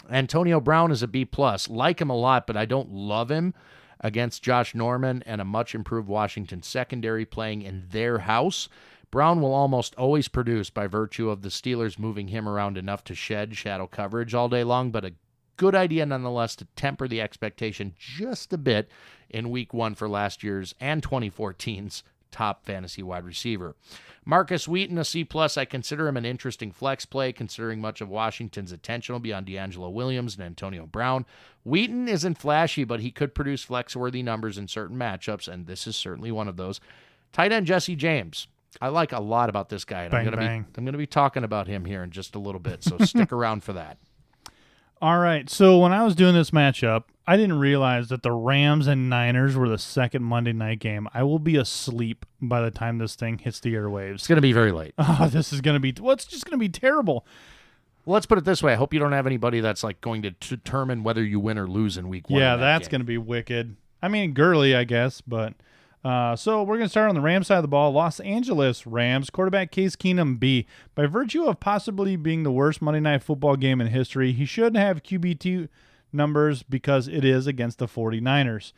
Antonio Brown is a B+. Like him a lot, but I don't love him. against Josh Norman and a much-improved Washington secondary playing in their house. Brown will almost always produce by virtue of the Steelers moving him around enough to shed shadow coverage all day long, but a good idea nonetheless to temper the expectation just a bit in Week 1 for last year's and 2014's top fantasy wide receiver. Marcus Wheaton, a C+. I consider him an interesting flex play, considering much of Washington's attention will be on D'Angelo Williams and Antonio Brown. Wheaton isn't flashy, but he could produce flex-worthy numbers in certain matchups, and this is certainly one of those. Tight end Jesse James. I like a lot about this guy, and I'm going to be talking about him here in just a little bit, so stick around for that. All right, so when I was doing this matchup, I didn't realize that the Rams and Niners were the second Monday night game. I will be asleep by the time this thing hits the airwaves. It's going to be very late. Oh, this is going to be, it's just going to be terrible. Well, let's put it this way. I hope you don't have anybody that's like going to determine whether you win or lose in Week 1. Yeah, that's going to be wicked. I mean, Gurley, I guess, but... So we're going to start on the Rams side of the ball. Los Angeles Rams, quarterback Case Keenum B. By virtue of possibly being the worst Monday Night Football game in history, he should have QB2 numbers because it is against the 49ers.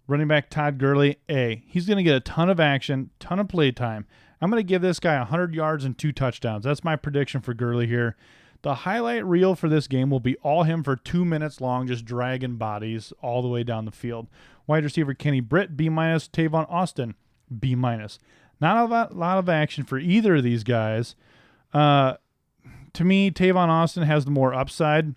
Running back Todd Gurley A. He's going to get a ton of action, ton of play time. I'm going to give this guy 100 yards and 2 touchdowns. That's my prediction for Gurley here. The highlight reel for this game will be all him for 2 minutes long, just dragging bodies all the way down the field. Wide receiver Kenny Britt, B-, Tavon Austin, B-. Not a lot of action for either of these guys. To me, Tavon Austin has the more upside,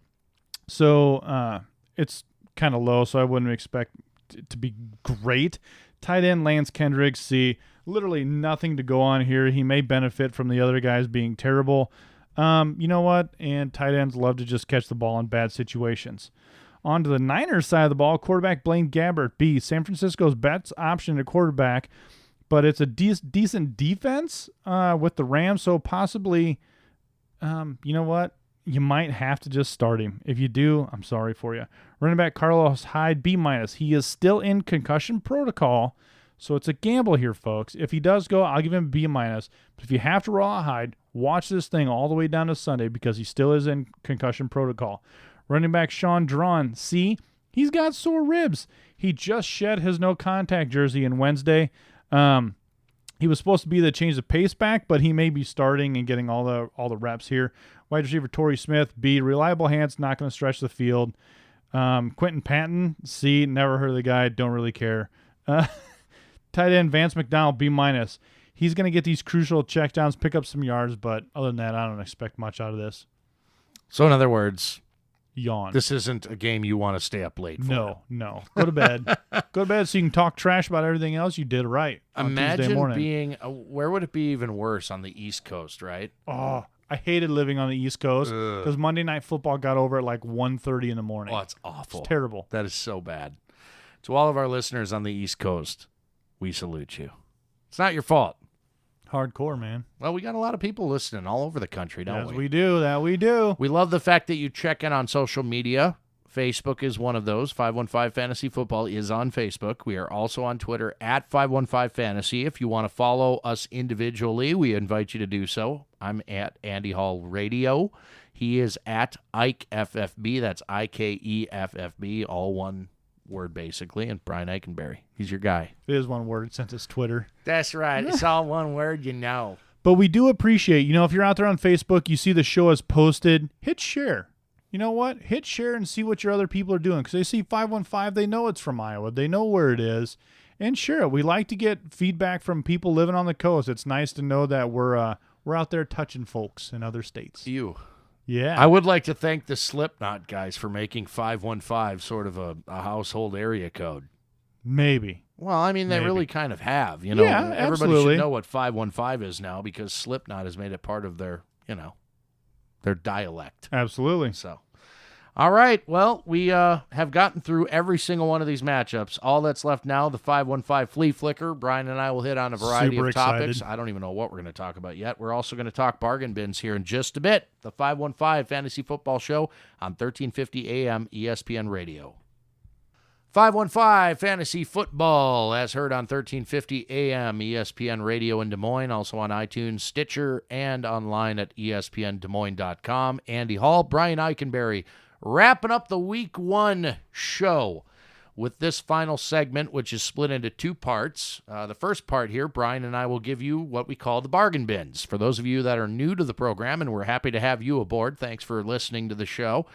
so it's kind of low, so I wouldn't expect it to be great. Tight end Lance Kendricks, C. Literally nothing to go on here. He may benefit from the other guys being terrible. You know what? And tight ends love to just catch the ball in bad situations. On to the Niners side of the ball, quarterback Blaine Gabbert, B. San Francisco's best option at quarterback, but it's a decent defense with the Rams, so possibly, you know what? You might have to just start him. If you do, I'm sorry for you. Running back Carlos Hyde, B-. He is still in concussion protocol, so it's a gamble here, folks. If he does go, I'll give him B-. But if you have to roll out Hyde, watch this thing all the way down to Sunday because he still is in concussion protocol. Running back Sean Drawn, C. He's got sore ribs. He just shed his no-contact jersey on Wednesday. He was supposed to be the change of pace back, but he may be starting and getting all the reps here. Wide receiver Torrey Smith, B. Reliable hands, not going to stretch the field. Quentin Patton, C. Never heard of the guy, don't really care. Tight end Vance McDonald, B-. He's going to get these crucial checkdowns, pick up some yards, but other than that, I don't expect much out of this. So in other words, yawn. This isn't a game you want to stay up late for. No. Go to bed. Go to bed so you can talk trash about everything else you did right on Tuesday morning. Imagine being, where would it be even worse on the East Coast, right? Oh, I hated living on the East Coast because Monday Night Football got over at like 1:30 in the morning. Oh, it's awful. It's terrible. That is so bad. To all of our listeners on the East Coast, we salute you. It's not your fault. Hardcore, man. Well, we got a lot of people listening all over the country, don't we? We do. That we do. We love the fact that you check in on social media. Facebook is one of those. 515 Fantasy Football is on Facebook. We are also on Twitter at 515 Fantasy. If you want to follow us individually, we invite you to do so. I'm at Andy Hall Radio. He is at IkeFFB. That's IKEFFB, all one word basically, and Brian Eikenberry. He's your guy. It is one word since it's Twitter. That's right. It's all one word, you know. But we do appreciate, if you're out there on Facebook, you see the show is posted, hit share. You know what? Hit share and see what your other people are doing. Because they see 515, they know it's from Iowa. They know where it is. And share it. We like to get feedback from people living on the coast. It's nice to know that we're out there touching folks in other states. Yeah. I would like to thank the Slipknot guys for making 515 sort of a household area code. Maybe. Well, I mean, they really kind of have. Yeah, everybody absolutely. should know what 515 is now because Slipknot has made it part of their, their dialect. Absolutely. So, all right. Well, we have gotten through every single one of these matchups. All that's left now, the 515 Flea Flicker. Brian and I will hit on a variety of topics. I don't even know what we're going to talk about yet. We're also going to talk bargain bins here in just a bit. The 515 Fantasy Football Show on 1350 AM ESPN Radio. 515 Fantasy Football, as heard on 1350 AM ESPN Radio in Des Moines, also on iTunes, Stitcher, and online at espndesmoines.com. Andy Hall, Brian Eikenberry, wrapping up the Week 1 show. with this final segment, which is split into two parts. The first part here, Brian and I will give you what we call the bargain bins. For those of you that are new to the program, and we're happy to have you aboard, thanks for listening to the show.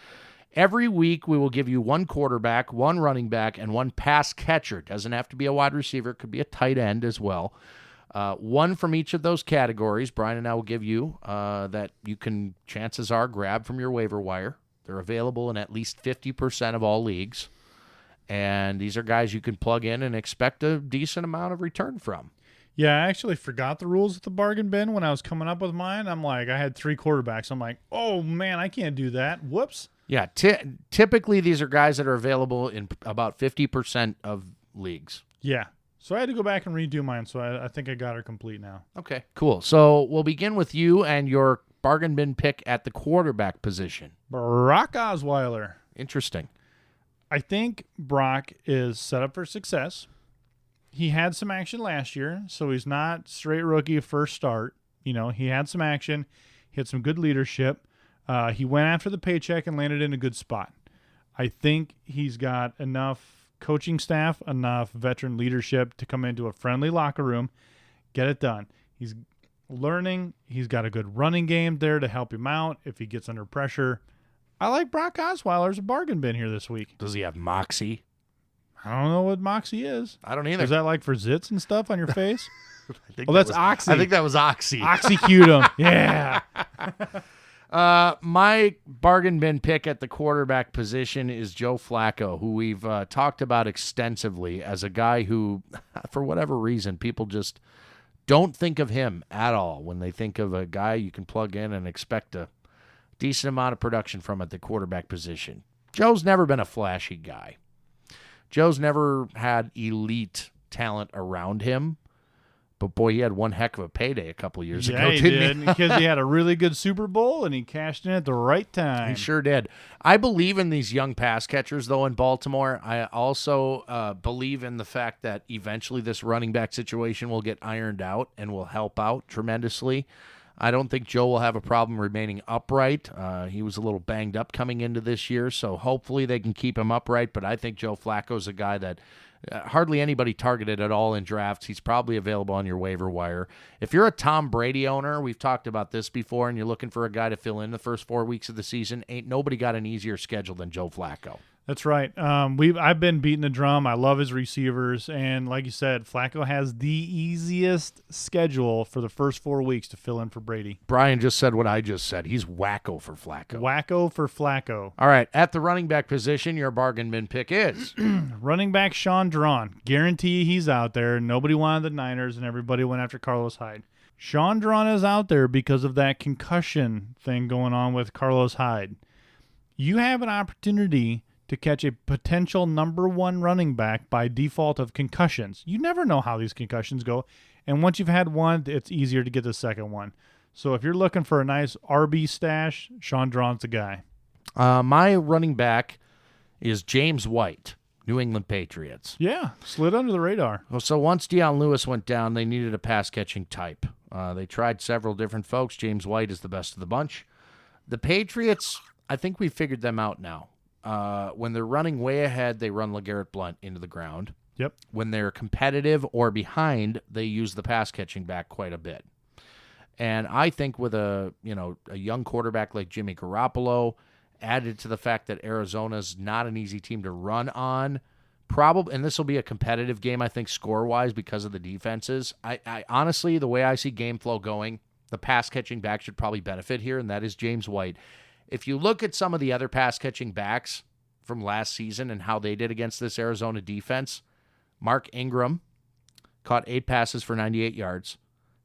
Every week, we will give you one quarterback, one running back, and one pass catcher. Doesn't have to be a wide receiver. It could be a tight end as well. One from each of those categories, Brian and I will give you that you can, chances are, grab from your waiver wire. They're available in at least 50% of all leagues. And these are guys you can plug in and expect a decent amount of return from. Yeah, I actually forgot the rules of the bargain bin when I was coming up with mine. I'm like, I had 3 quarterbacks. I'm like, oh, man, I can't do that. Whoops. Yeah, typically these are guys that are available in about 50% of leagues. Yeah. So I had to go back and redo mine, so I think I got her complete now. Okay, cool. So we'll begin with you and your bargain bin pick at the quarterback position. Brock Osweiler. Interesting. I think Brock is set up for success. He had some action last year, so he's not straight rookie first start. You know, he had some action. He had some good leadership. He went after the paycheck and landed in a good spot. I think he's got enough coaching staff, enough veteran leadership to come into a friendly locker room, get it done. He's learning. He's got a good running game there to help him out if he gets under pressure. I like Brock Osweiler as a bargain bin here this week. Does he have moxie? I don't know what moxie is. I don't either. Is that like for zits and stuff on your face? That's Oxy. I think that was Oxy. Oxycute him. Yeah. My bargain bin pick at the quarterback position is Joe Flacco, who we've talked about extensively as a guy who, for whatever reason, people just don't think of him at all when they think of a guy you can plug in and expect a decent amount of production from at the quarterback position. Joe's never been a flashy guy. Joe's never had elite talent around him. But, boy, he had one heck of a payday a couple years ago, didn't he? Because he had a really good Super Bowl, and he cashed in at the right time. He sure did. I believe in these young pass catchers, though, in Baltimore. I also believe in the fact that eventually this running back situation will get ironed out and will help out tremendously. I don't think Joe will have a problem remaining upright. He was a little banged up coming into this year, so hopefully they can keep him upright. But I think Joe Flacco's a guy that hardly anybody targeted at all in drafts. He's probably available on your waiver wire. If you're a Tom Brady owner, we've talked about this before, and you're looking for a guy to fill in the first 4 weeks of the season, ain't nobody got an easier schedule than Joe Flacco. That's right. I've been beating the drum. I love his receivers, and like you said, Flacco has the easiest schedule for the first 4 weeks to fill in for Brady. Brian just said what I just said. He's wacko for Flacco. Wacko for Flacco. All right, at the running back position, your bargain bin pick is running back Sean Drawn. Guarantee he's out there. Nobody wanted the Niners, and everybody went after Carlos Hyde. Sean Drawn is out there because of that concussion thing going on with Carlos Hyde. You have an opportunity to catch a potential number 1 running back by default of concussions. You never know how these concussions go. And once you've had one, it's easier to get the second one. So if you're looking for a nice RB stash, Sean Drawn's the guy. My running back is James White, New England Patriots. Yeah, slid under the radar. Well, so once Deion Lewis went down, they needed a pass-catching type. They tried several different folks. James White is the best of the bunch. The Patriots, I think we figured them out now. When they're running way ahead, they run LeGarrette Blount into the ground. Yep. When they're competitive or behind, they use the pass catching back quite a bit. And I think with a young quarterback like Jimmy Garoppolo, added to the fact that Arizona's not an easy team to run on, probably, and this will be a competitive game, I think, score-wise because of the defenses. I honestly, the way I see game flow going, the pass catching back should probably benefit here, and that is James White. If you look at some of the other pass-catching backs from last season and how they did against this Arizona defense, Mark Ingram caught 8 passes for 98 yards.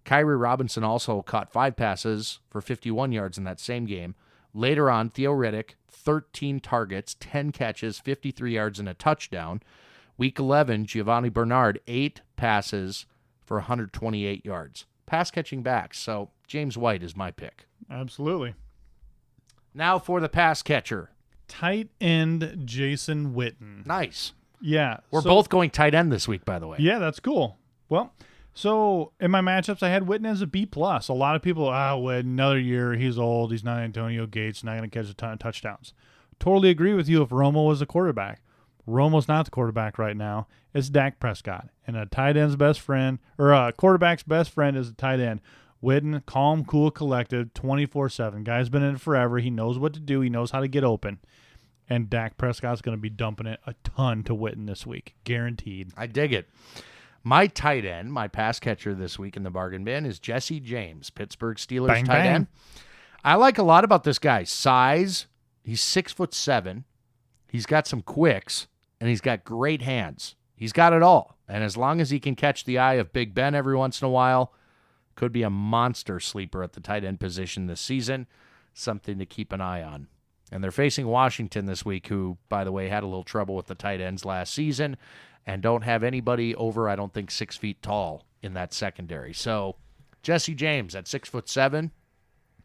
Kyrie Robinson also caught 5 passes for 51 yards in that same game. Later on, Theo Riddick, 13 targets, 10 catches, 53 yards, and a touchdown. Week 11, Giovanni Bernard, 8 passes for 128 yards. Pass-catching backs, so James White is my pick. Absolutely. Now for the pass catcher. Tight end Jason Witten. Nice. Yeah. We're both going tight end this week, by the way. Yeah, that's cool. Well, so in my matchups, I had Witten as a B+. A lot of people, Witten, another year, he's old, he's not Antonio Gates, not going to catch a ton of touchdowns. Totally agree with you if Romo was a quarterback. Romo's not the quarterback right now. It's Dak Prescott. And a tight end's best friend, or a quarterback's best friend is a tight end. Witten, calm, cool, collected, 24/7. Guy's been in it forever. He knows what to do. He knows how to get open. And Dak Prescott's going to be dumping it a ton to Witten this week. Guaranteed. I dig it. My tight end, my pass catcher this week in the bargain bin is Jesse James, Pittsburgh Steelers Bang, tight bang. end. I like a lot about this guy. Size, he's 6'7". He's got some quicks, and he's got great hands. He's got it all. And as long as he can catch the eye of Big Ben every once in a while, could be a monster sleeper at the tight end position this season. Something to keep an eye on. And they're facing Washington this week, who, by the way, had a little trouble with the tight ends last season and don't have anybody over, I don't think, 6 feet tall in that secondary. So Jesse James at 6'7",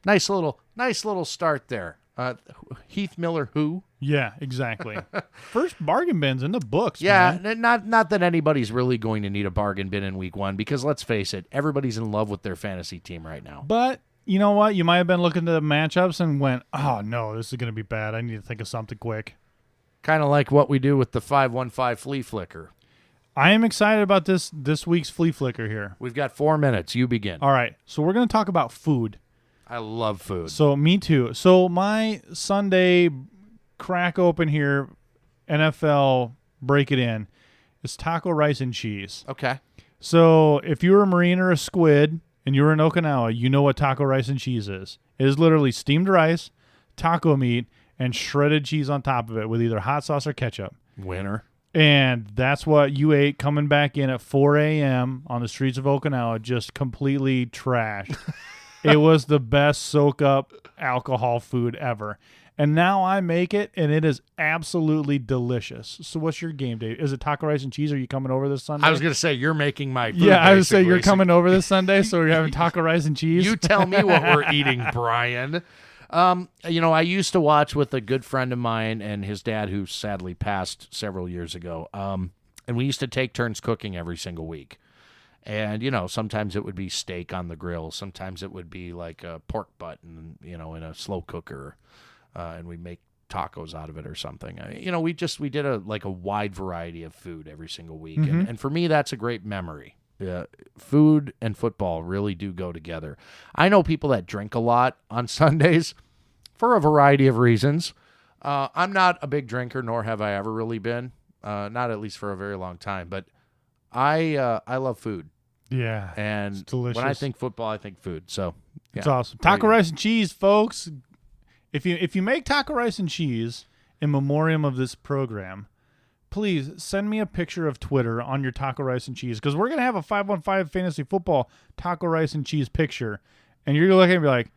nice little start there. Heath Miller, who? Yeah, exactly. First bargain bin's in the books, Yeah, man. not that anybody's really going to need a bargain bin in week 1, because let's face it, everybody's in love with their fantasy team right now. But you know what? You might have been looking at the matchups and went, oh, no, this is going to be bad. I need to think of something quick. Kind of like what we do with the 515 Flea Flicker. I am excited about this week's Flea Flicker here. We've got 4 minutes. You begin. All right, so we're going to talk about food. I love food. So me too. So my Sunday crack open here, NFL break it in, is taco rice and cheese. Okay. So if you're a Marine or a squid and you're in Okinawa, you know what taco rice and cheese is. It is literally steamed rice, taco meat, and shredded cheese on top of it with either hot sauce or ketchup. Winner. And that's what you ate coming back in at 4 a.m. on the streets of Okinawa, just completely trashed. It was the best soak-up alcohol food ever. And now I make it, and it is absolutely delicious. So what's your game day? Is it taco rice and cheese? Are you coming over this Sunday? I was going to say, you're making my food. Yeah, I was say you're basically. coming over this Sunday, so you're having taco rice and cheese? You tell me what we're eating, Brian. I used to watch with a good friend of mine and his dad, who sadly passed several years ago. And we used to take turns cooking every single week. And, sometimes it would be steak on the grill. Sometimes it would be like a pork butt and, in a slow cooker. And we make tacos out of it or something. We did a wide variety of food every single week. Mm-hmm. And for me, that's a great memory. Food and football really do go together. I know people that drink a lot on Sundays for a variety of reasons. I'm not a big drinker, nor have I ever really been, not at least for a very long time. But I love food. Yeah, And it's delicious. when I think football, I think food. So yeah, It's awesome. Taco rice and cheese, folks. If you make taco rice and cheese in memoriam of this program, please send me a picture of Twitter on your taco rice and cheese, because we're going to have a 515 fantasy football taco rice and cheese picture, and you're going to look at it and be like,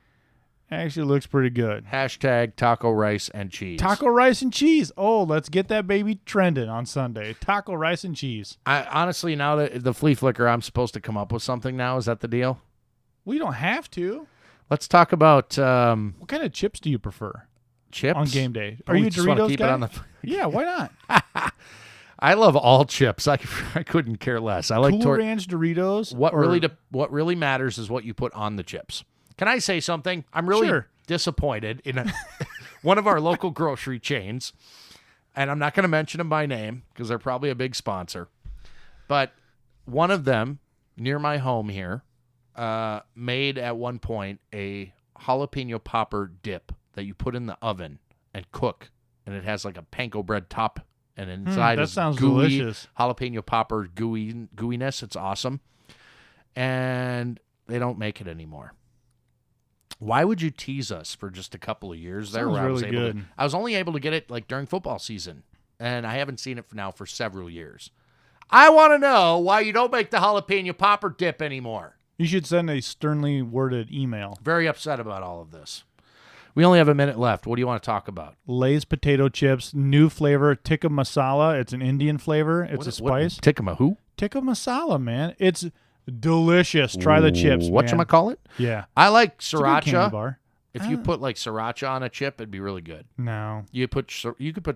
actually looks pretty good. Hashtag taco rice and cheese. Taco rice and cheese. Oh, let's get that baby trending on Sunday. Taco rice and cheese. I honestly, now that the Flea Flicker, I'm supposed to come up with something now. Is that the deal? We don't have to. Let's talk about What kind of chips do you prefer chips on game day? Or Are you we a just wanna Doritos keep guy? it on the Yeah, why not? I love all chips. I couldn't care less. I like Cool Ranch Doritos. What or- really matters is what you put on the chips. Can I say something? I'm really Sure. disappointed in one of our local grocery chains, and I'm not going to mention them by name because they're probably a big sponsor. But one of them near my home here made at one point a jalapeno popper dip that you put in the oven and cook, and it has like a panko bread top, and inside that is sounds gooey delicious. jalapeno popper gooiness. It's awesome, and they don't make it anymore. Why would you tease us for just a couple of years there? Sounds Where really good. I was only able to get it like during football season, and I haven't seen it for several years. I want to know why you don't make the jalapeno popper dip anymore. You should send a sternly worded email. Very upset about all of this. We only have a minute left. What do you want to talk about? Lay's potato chips, new flavor, tikka masala. It's an Indian flavor. It's a spice. Tikka who? Tikka masala, man. It's delicious. Try the chips, man. Whatchamacallit? Yeah. I like It's a good candy sriracha. bar. If you put like sriracha on a chip, it'd be really good. No. You could put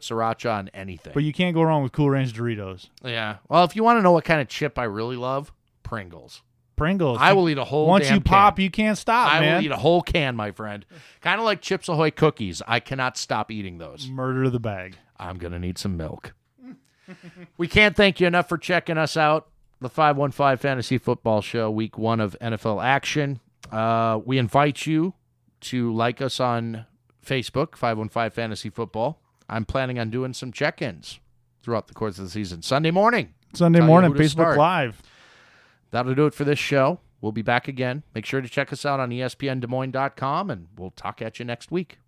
sriracha on anything. But you can't go wrong with Cool Ranch Doritos. Yeah. Well, if you want to know what kind of chip I really love, Pringles. Pringles. I will eat a whole Once damn you pop, can. you can't stop, I man. will eat a whole can, my friend. Kind of like Chips Ahoy cookies. I cannot stop eating those. Murder the bag. I'm going to need some milk. We can't thank you enough for checking us out. The 515 Fantasy Football Show, week 1 of NFL action. We invite you to like us on Facebook, 515 Fantasy Football. I'm planning on doing some check-ins throughout the course of the season. Sunday morning, Facebook Live. That'll do it for this show. We'll be back again. Make sure to check us out on ESPNDesMoines.com, and we'll talk at you next week.